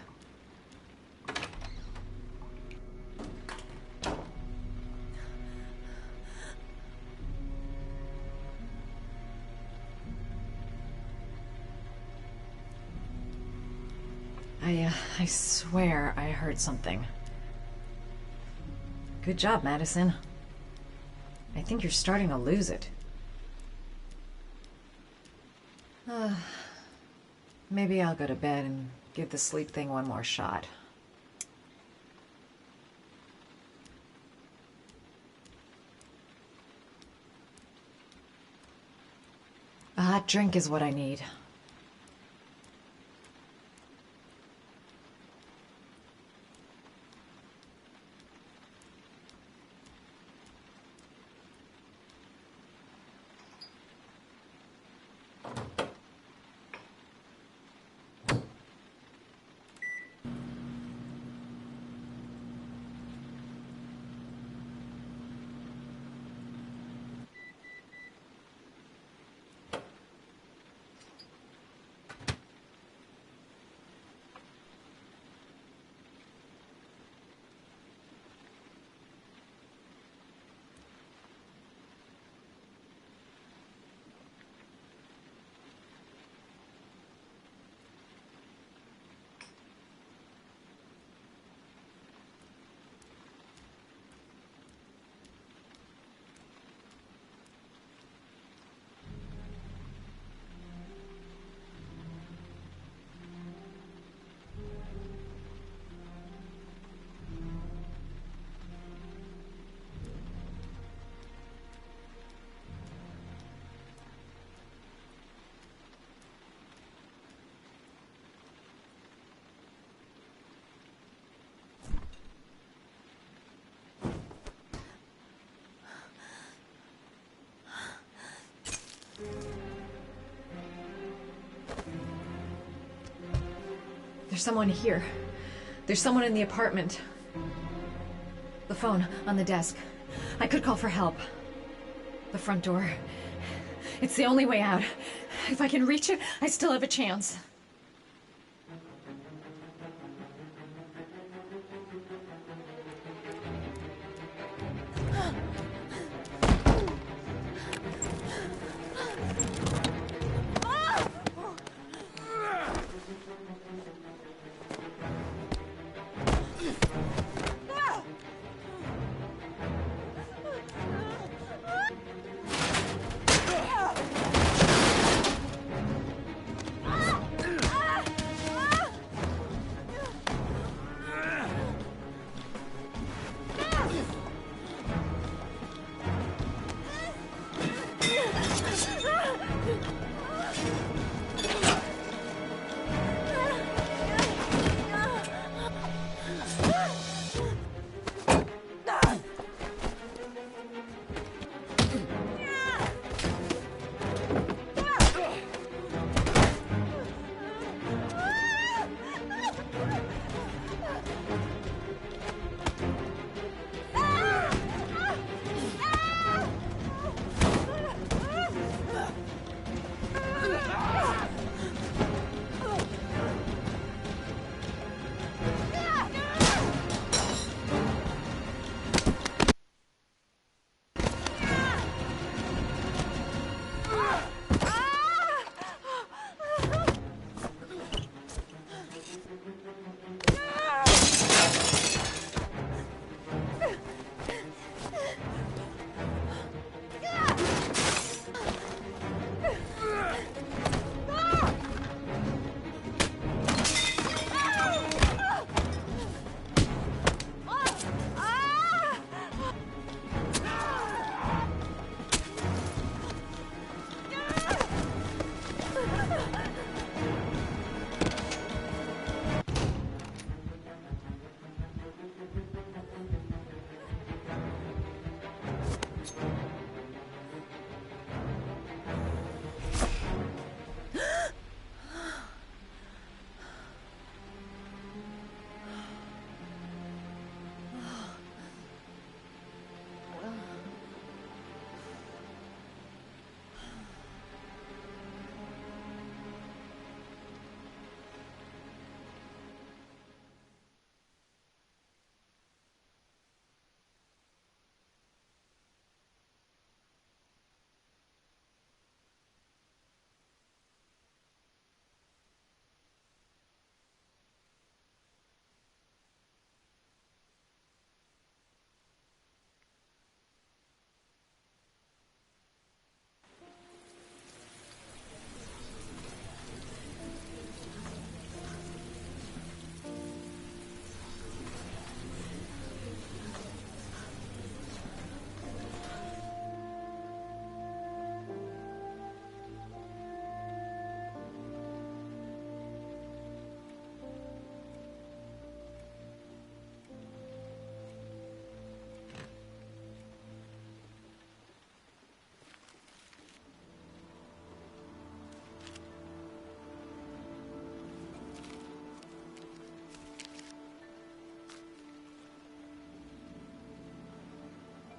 I swear I heard something. Good job, Madison. I think you're starting to lose it. Maybe I'll go to bed and give the sleep thing one more shot. A hot drink is what I need. There's someone here. There's someone in the apartment. The phone on the desk. I could call for help. The front door. It's the only way out. If I can reach it, I still have a chance.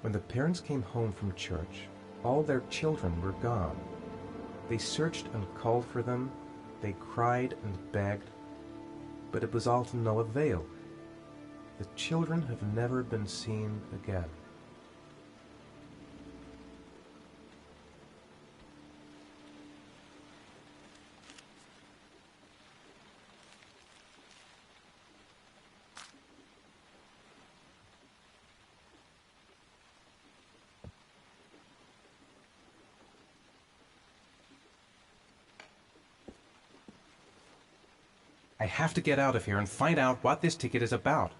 When the parents came home from church, all their children were gone. They searched and called for them, they cried and begged, but it was all to no avail. The children have never been seen again. I have to get out of here and find out what this ticket is about.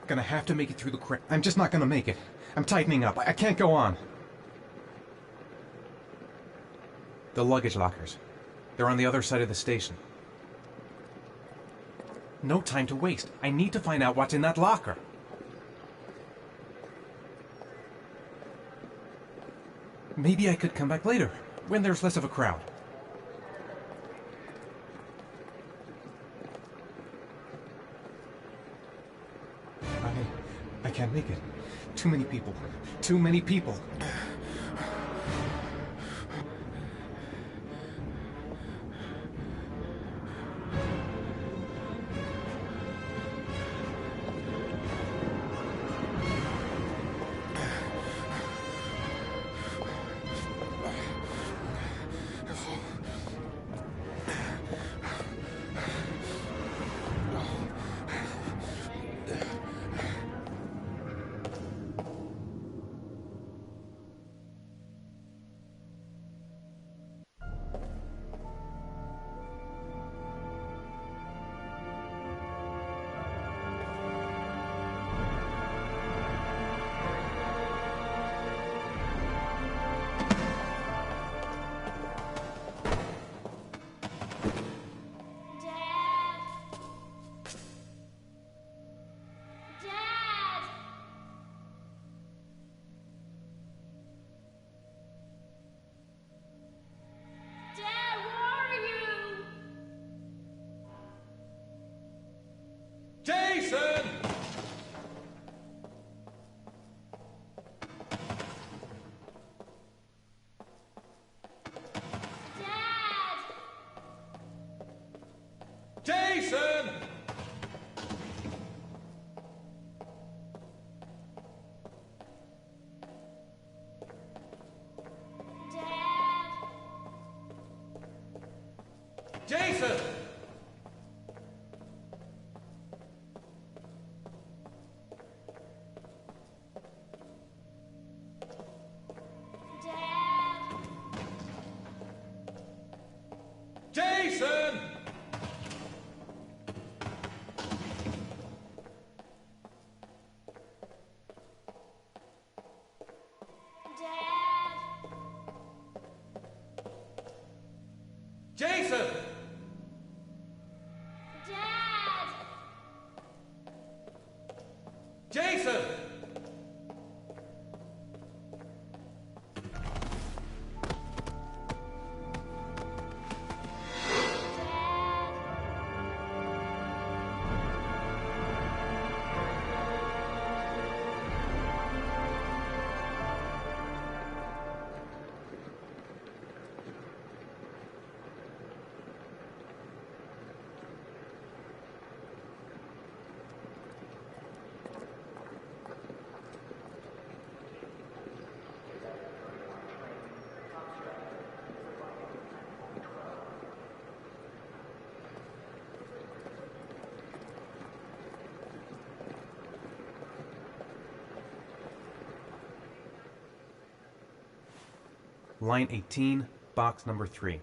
Gonna have to make it through the crowd. I'm just not gonna make it. I'm tightening up. I can't go on. The luggage lockers. They're on the other side of the station. No time to waste. I need to find out what's in that locker. Maybe I could come back later, when there's less of a crowd. I can't make it. Too many people. Too many people. Jason! Jason! Jason! Jason! Jason! Dad! Jason! Line 18, box number 3.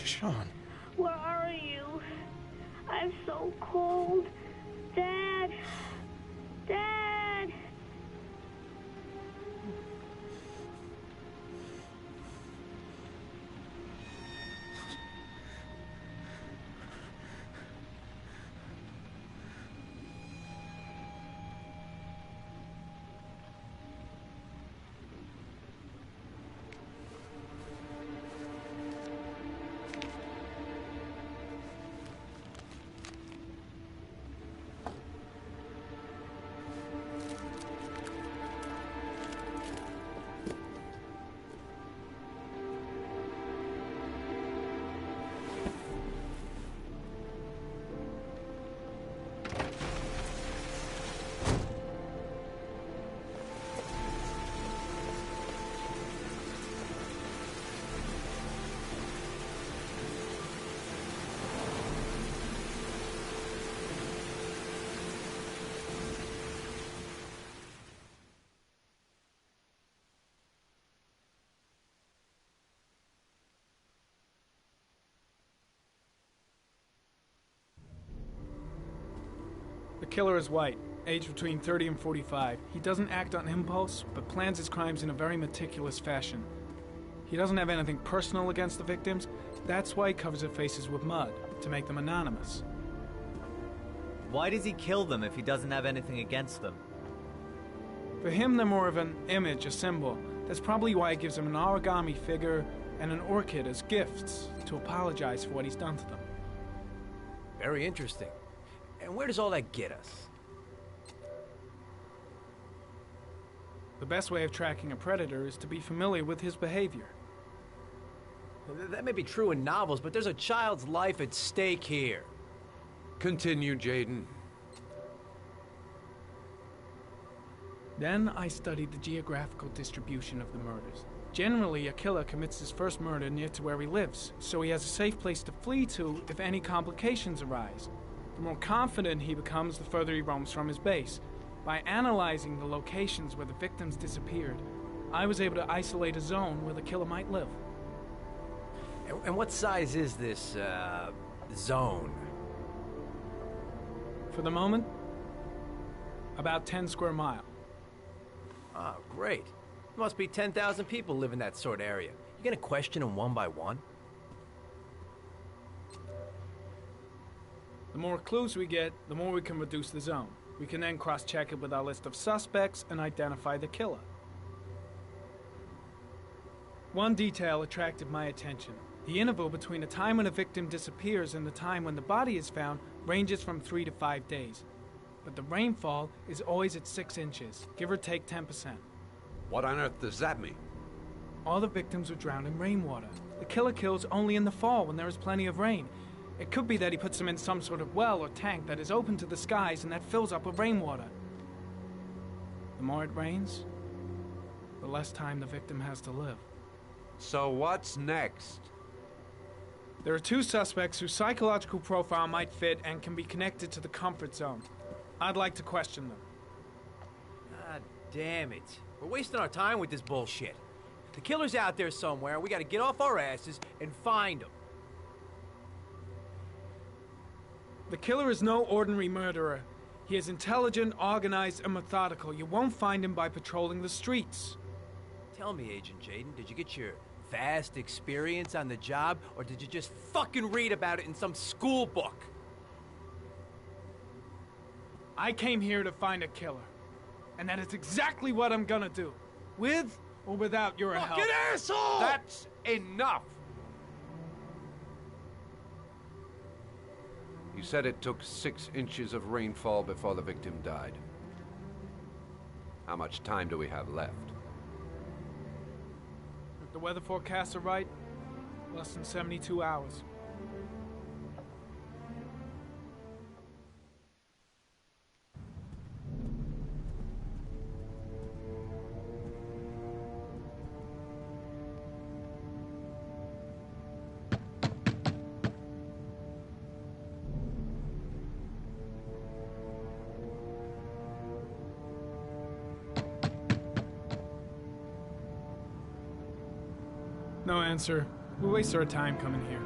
Sean. Where are you? I'm so cold. Dad! Dad! Killer is white, aged between 30 and 45. He doesn't act on impulse, but plans his crimes in a very meticulous fashion. He doesn't have anything personal against the victims. That's why he covers their faces with mud, to make them anonymous. Why does he kill them if he doesn't have anything against them? For him, they're more of an image, a symbol. That's probably why he gives them an origami figure and an orchid as gifts to apologize for what he's done to them. Very interesting. And where does all that get us? The best way of tracking a predator is to be familiar with his behavior. That may be true in novels, but there's a child's life at stake here. Continue, Jaden. Then I studied the geographical distribution of the murders. Generally, a killer commits his first murder near to where he lives, so he has a safe place to flee to if any complications arise. The more confident he becomes, the further he roams from his base. By analyzing the locations where the victims disappeared, I was able to isolate a zone where the killer might live. And what size is this, zone? For the moment, about 10 square miles. Ah, great. Must be 10,000 people live in that sort of area. You gonna question them one by one? The more clues we get, the more we can reduce the zone. We can then cross-check it with our list of suspects and identify the killer. One detail attracted my attention. The interval between the time when a victim disappears and the time when the body is found ranges from 3 to 5 days. But the rainfall is always at 6 inches, give or take 10%. What on earth does that mean? All the victims were drowned in rainwater. The killer kills only in the fall when there is plenty of rain. It could be that he puts them in some sort of well or tank that is open to the skies and that fills up with rainwater. The more it rains, the less time the victim has to live. So what's next? There are 2 suspects whose psychological profile might fit and can be connected to the comfort zone. I'd like to question them. God damn it. We're wasting our time with this bullshit. The killer's out there somewhere, and we gotta get off our asses and find him. The killer is no ordinary murderer. He is intelligent, organized, and methodical. You won't find him by patrolling the streets. Tell me, Agent Jaden, did you get your vast experience on the job, or did you just fucking read about it in some school book? I came here to find a killer. And that is exactly what I'm gonna do. With or without your help. Fucking asshole! That's enough! You said it took 6 inches of rainfall before the victim died. How much time do we have left? If the weather forecasts are right, less than 72 hours. No answer. We waste our time coming here.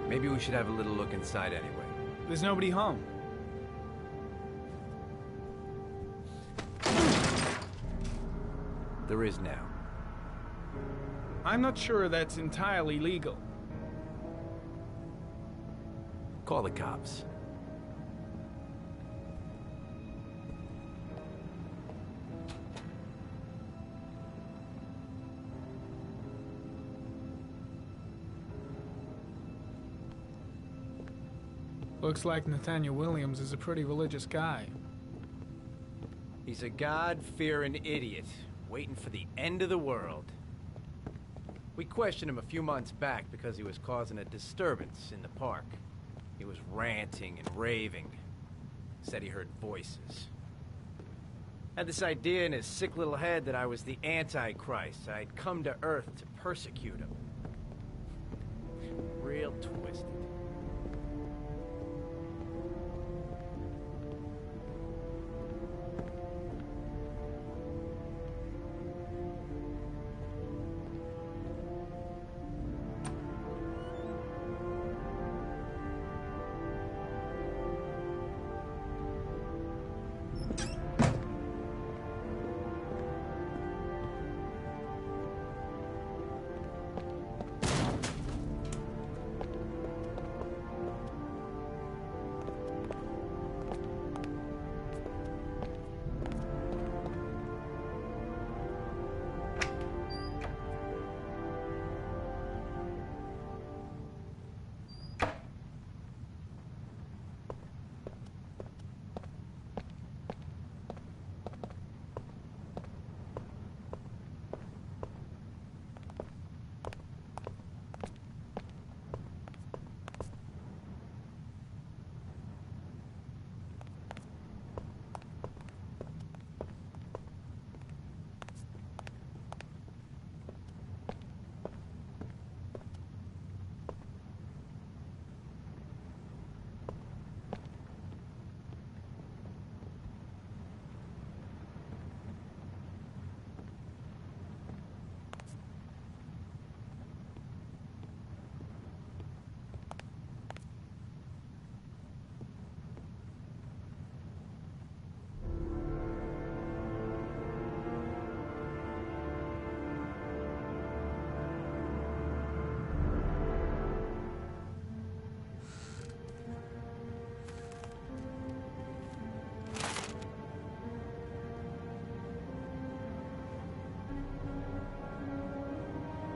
Maybe we should have a little look inside anyway. There's nobody home. There is now. I'm not sure that's entirely legal. Call the cops. Looks like Nathaniel Williams is a pretty religious guy. He's a God-fearing idiot, waiting for the end of the world. We questioned him a few months back because he was causing a disturbance in the park. He was ranting and raving. Said he heard voices. Had this idea in his sick little head that I was the Antichrist. I'd come to Earth to persecute him. Real twisted.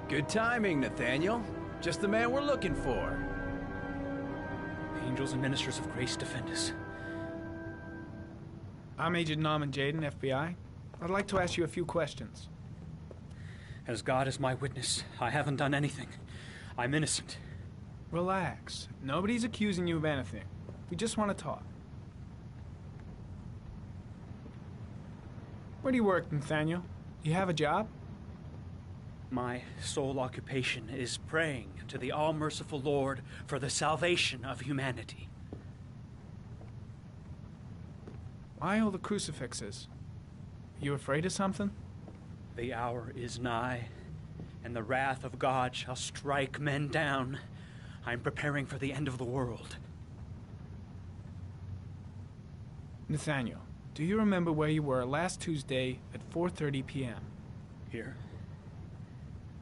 Good timing, Nathaniel. Just the man we're looking for. Angels and ministers of grace defend us. I'm Agent Norman Jaden, FBI. I'd like to ask you a few questions. As God is my witness, I haven't done anything. I'm innocent. Relax. Nobody's accusing you of anything. We just want to talk. Where do you work, Nathaniel? Do you have a job? My sole occupation is praying to the all-merciful Lord for the salvation of humanity. Why all the crucifixes? Are you afraid of something? The hour is nigh, and the wrath of God shall strike men down. I'm preparing for the end of the world. Nathaniel, do you remember where you were last Tuesday at 4:30 p.m.? Here?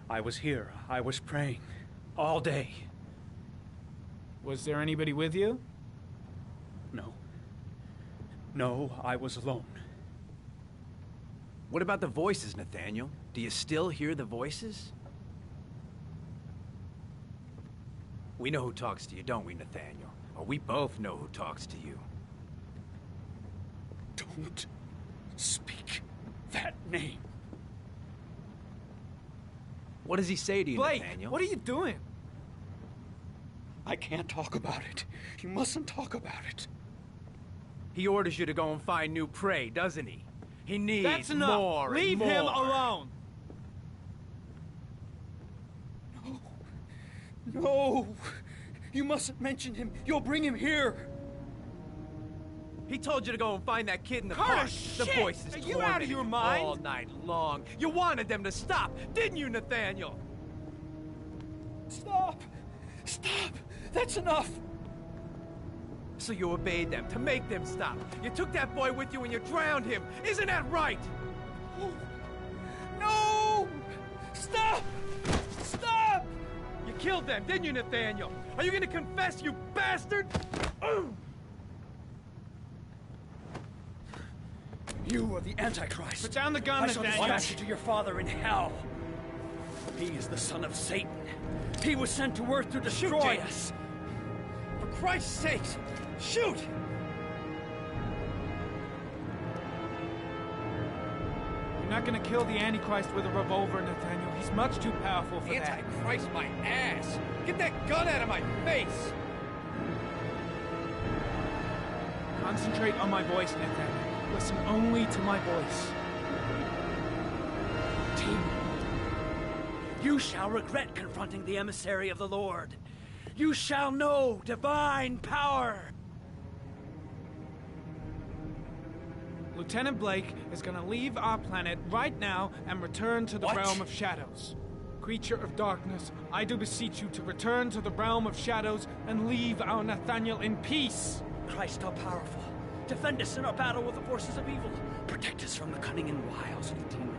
I was here. I was praying. All day. Was there anybody with you? No. No, I was alone. What about the voices, Nathaniel? Do you still hear the voices? We know who talks to you, don't we, Nathaniel? Or we both know who talks to you. Don't speak that name. What does he say to you, Blake, Nathaniel? what are you doing? I can't talk about it. You mustn't talk about it. He orders you to go and find new prey, doesn't he? He needs That's enough. more and Leave more. him alone. No! You mustn't mention him. You'll bring him here. He told you to go and find that kid in the Carter, park. The shit! voices Are you out of your mind? all night long. You wanted them to stop, didn't you, Nathaniel? Stop! Stop! That's enough! So you obeyed them to make them stop. You took that boy with you and you drowned him. Isn't that right? No! Stop! Stop! You killed them, didn't you, Nathaniel? Are you gonna confess, you bastard? You are the Antichrist. Put down the gun, I shall Nathaniel. dispatch you to your father in hell. He is the son of Satan. He was sent to earth to destroy us. For Christ's sake, shoot! You're not gonna kill the Antichrist with a revolver, Nathaniel. He's much too powerful for that. Antichrist, my ass! Get that gun out of my face! Concentrate on my voice, Nathaniel. Listen only to my voice. Demon, you shall regret confronting the emissary of the Lord. You shall know divine power. Lieutenant Blake is gonna leave our planet right now and return to the realm of shadows. Creature of darkness, I do beseech you to return to the realm of shadows and leave our Nathaniel in peace. Christ all-powerful, defend us in our battle with the forces of evil. Protect us from the cunning and wiles of the demon.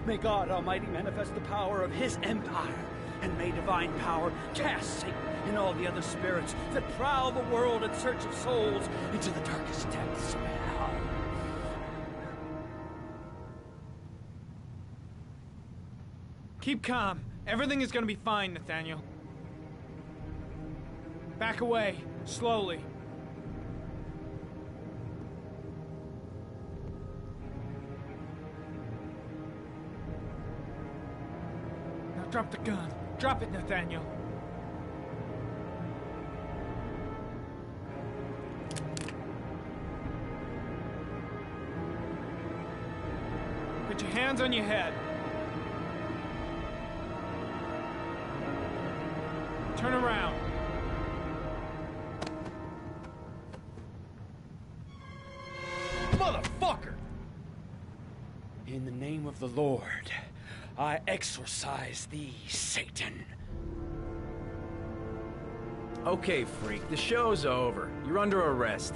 May God Almighty manifest the power of his empire, and may divine power cast Satan and all the other spirits that prowl the world in search of souls into the darkest depths of hell. Keep calm. Everything is gonna be fine, Nathaniel. Back away, slowly. Now drop the gun. Drop it, Nathaniel. Put your hands on your head. Turn around. Motherfucker! In the name of the Lord, I exorcise thee, Satan. Okay, freak, the show's over. You're under arrest.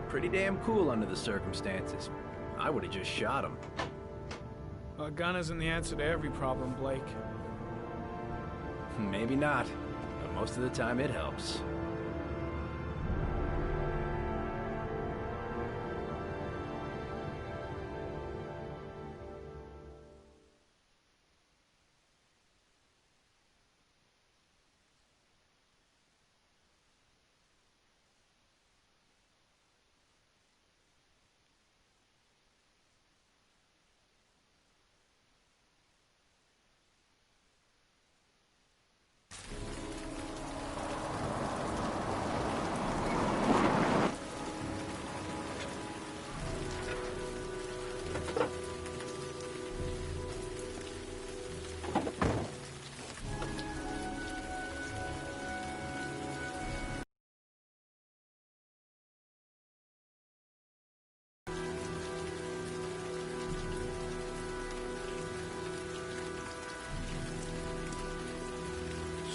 Pretty damn cool under the circumstances. I would have just shot him. A gun isn't the answer to every problem, Blake. Maybe not, but most of the time it helps.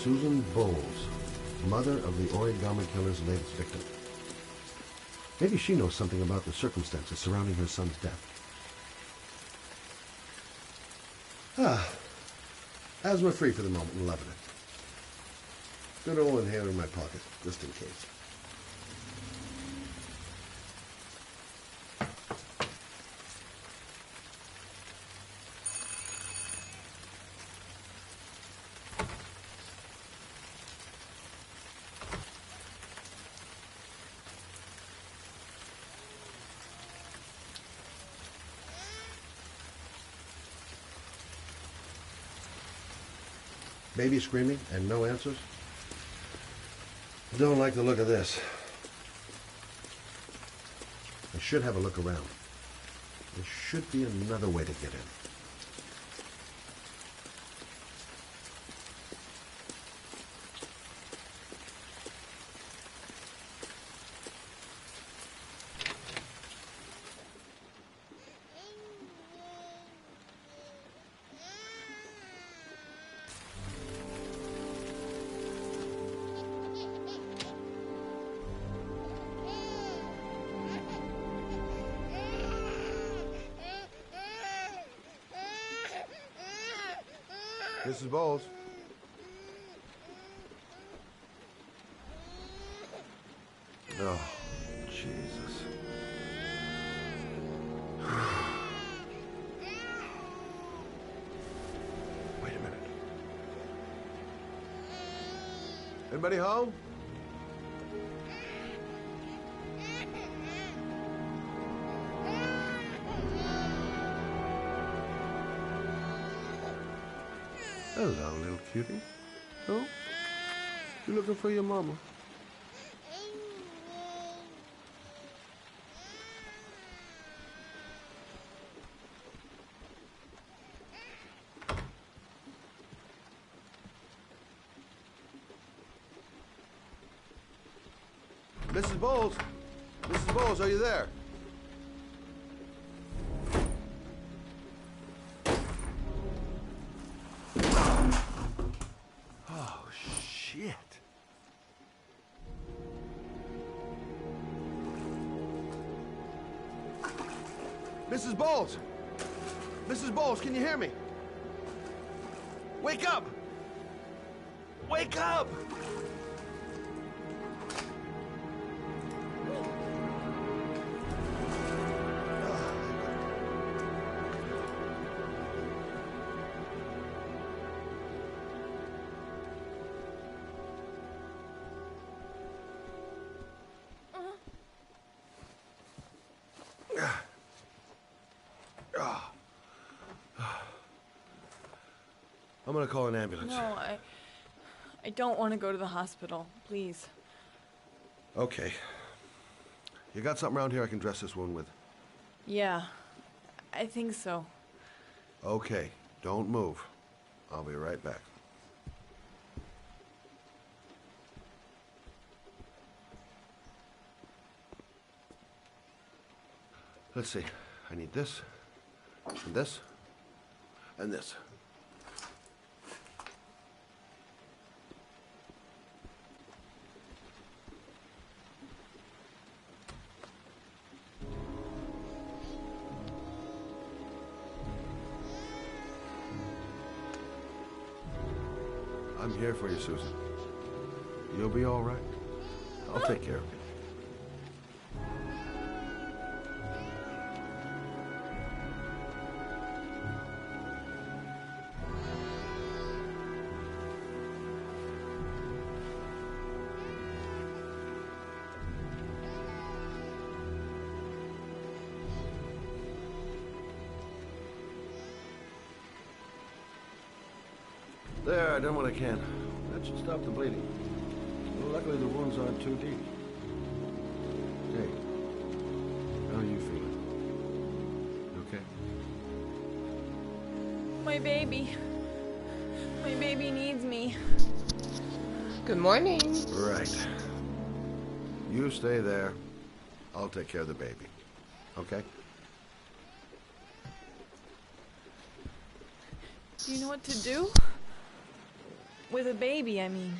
Susan Bowles, mother of the origami killer's latest victim. Maybe she knows something about the circumstances surrounding her son's death. Asthma-free for the moment and loving it. Good old inhaler in my pocket, just in case. Baby screaming and no answers? Don't like the look of this. I should have a look around. There should be another way to get in. Mrs. Bowles. Oh, Jesus. Wait a minute. Anybody home? Hello, little cutie. Oh? You looking for your mama? Mrs. Bowles? Mrs. Bowles, are you there? Oh, shit. Mrs. Bowles! Mrs. Bowles, can you hear me? Wake up! Wake up! I'm gonna call an ambulance. No, I don't want to go to the hospital. Please. Okay. You got something around here I can dress this wound with? Yeah, I think so. Okay, don't move. I'll be right back. Let's see. I need this, and this, and this. I'm here for you, Susan. You'll be all right. I'll take care of you. There, I done what I can. That should stop the bleeding. Well, luckily the wounds aren't too deep. Hey, how are you feeling? You okay? My baby. My baby needs me. Good morning. Right. You stay there. I'll take care of the baby. Okay? Do you know what to do? With a baby, I mean.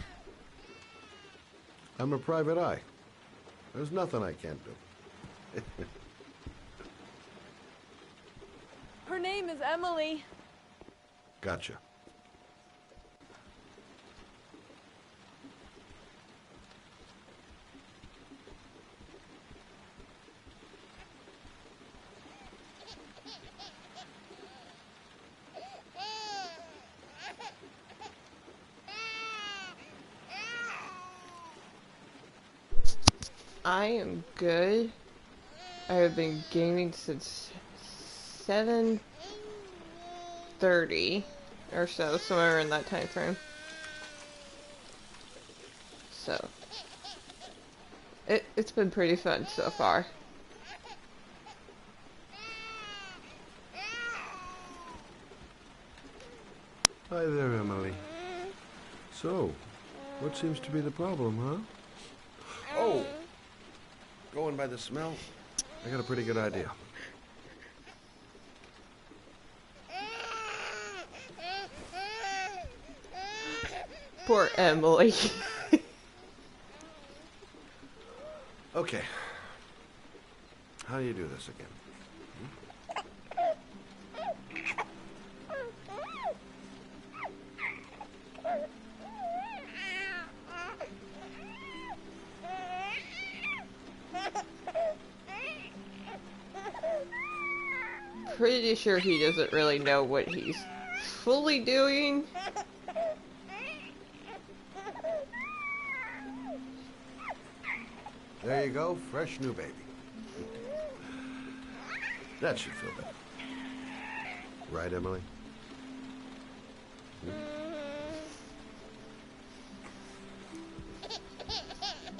I'm a private eye. There's nothing I can't do. Her name is Emily. Gotcha. I am good. I have been gaming since 7:30 or so, somewhere in that time frame. So it's been pretty fun so far. Hi there, Emily. So, what seems to be the problem, huh? Oh! Going by the smell, I got a pretty good idea. Poor Emily. Okay. How do you do this again? Pretty sure he doesn't really know what he's fully doing. There you go, fresh new baby. That should feel better. Right, Emily?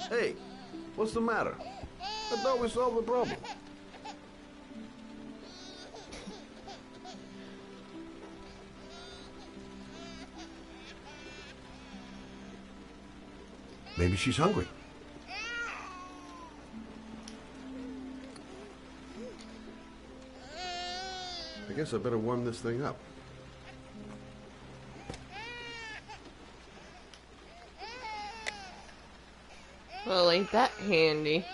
Hey, what's the matter? I thought we solved the problem. Maybe she's hungry. I guess I better warm this thing up. Well, ain't that handy?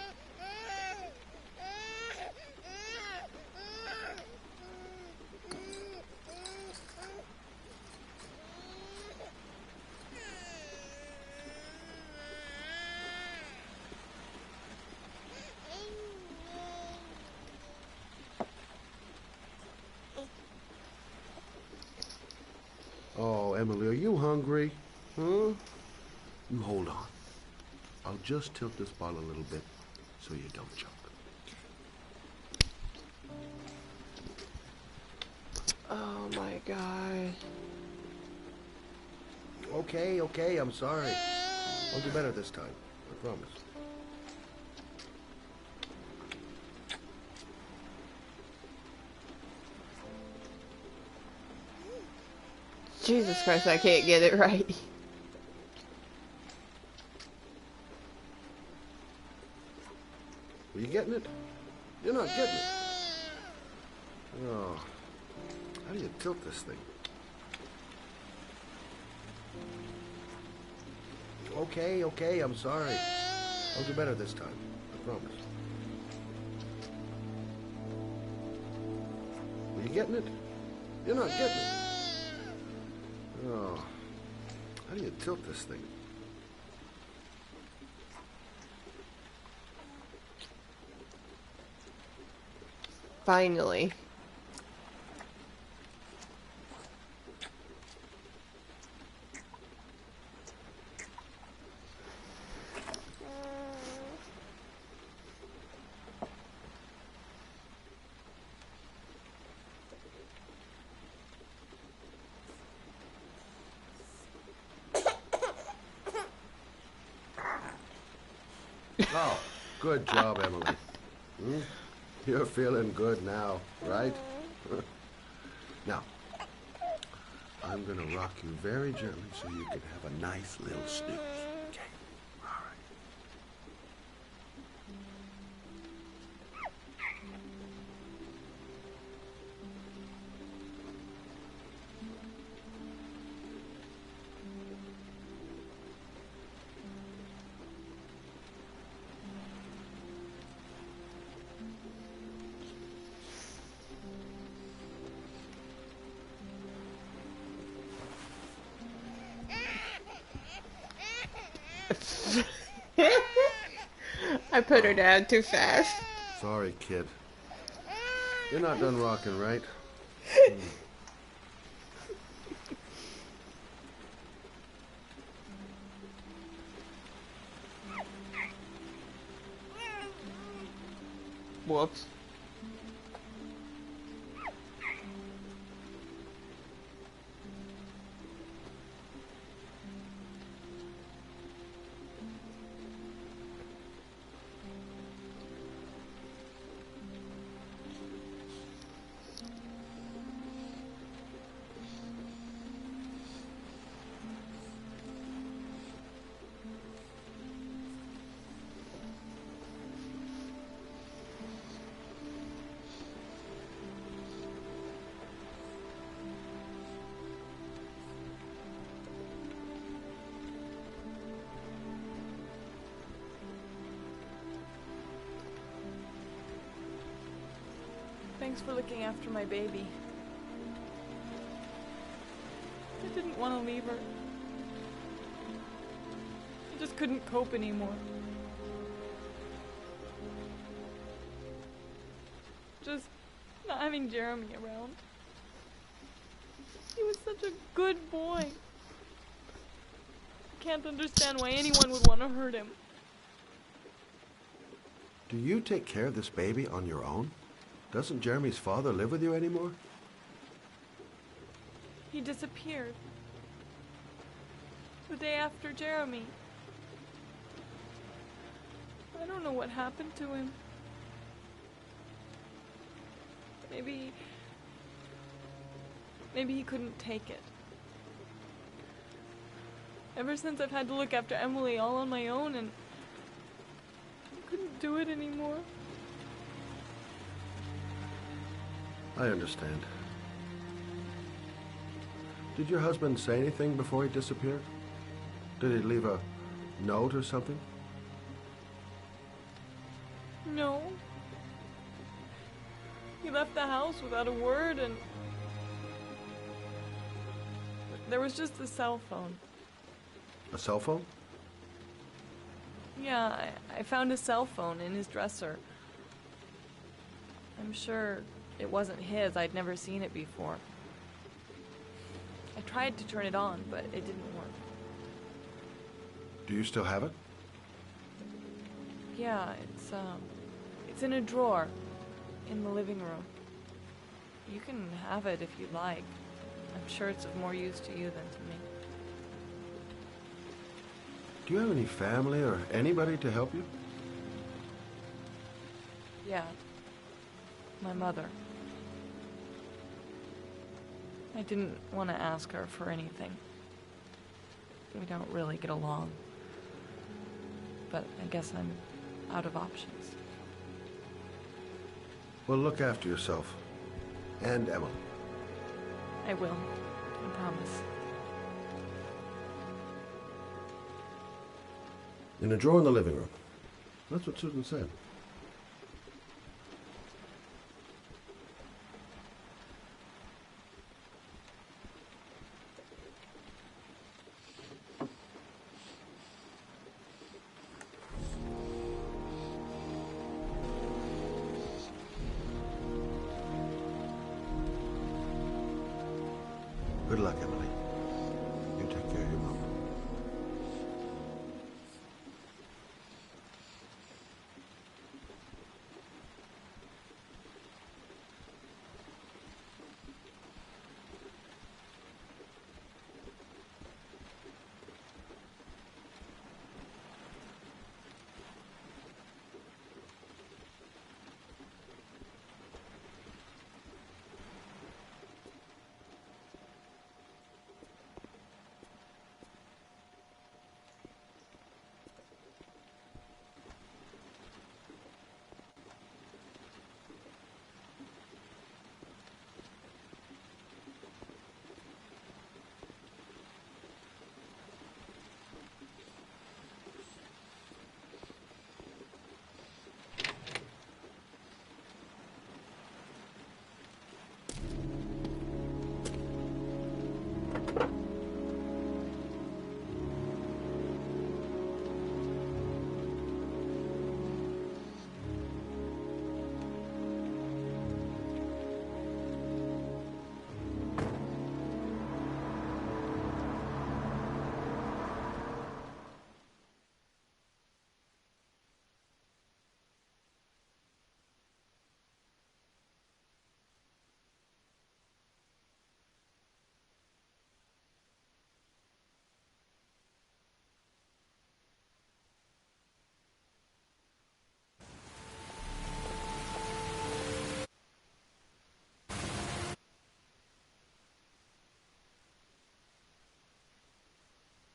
Oh, Emily, are you hungry? Huh? You hold on. I'll just tilt this ball a little bit so you don't choke. Oh my god. Okay, I'm sorry. I'll do better this time. I promise. Jesus Christ, I can't get it right. Are you getting it? You're not getting it. Oh, how do you tilt this thing? Okay, I'm sorry. I'll do better this time. I promise. Are you getting it? You're not getting it. Oh, how do you tilt this thing? Finally. Oh, good job, Emily. You're feeling good now, right? Now, I'm gonna rock you very gently so you can have a nice little snooze. Okay? All right. put her down too fast. Sorry, kid. You're not done rocking, right? Whoops. Thanks for looking after my baby. I didn't want to leave her. I just couldn't cope anymore. Just not having Jeremy around. He was such a good boy. I can't understand why anyone would want to hurt him. Do you take care of this baby on your own? Doesn't Jeremy's father live with you anymore? He disappeared. The day after Jeremy. I don't know what happened to him. Maybe he couldn't take it. Ever since I've had to look after Emily all on my own, and I couldn't do it anymore. I understand. Did your husband say anything before he disappeared? Did he leave a note or something? No. He left the house without a word, and there was just the cell phone. A cell phone? Yeah, I found a cell phone in his dresser. I'm sure it wasn't his. I'd never seen it before. I tried to turn it on, but it didn't work. Do you still have it? Yeah, it's in a drawer in the living room. You can have it if you'd like. I'm sure it's of more use to you than to me. Do you have any family or anybody to help you? Yeah. My mother. I didn't want to ask her for anything. We don't really get along. But I guess I'm out of options. Well, look after yourself. And Emily. I will. I promise. In a drawer in the living room. That's what Susan said. Good luck, Emily. You take care of your mom.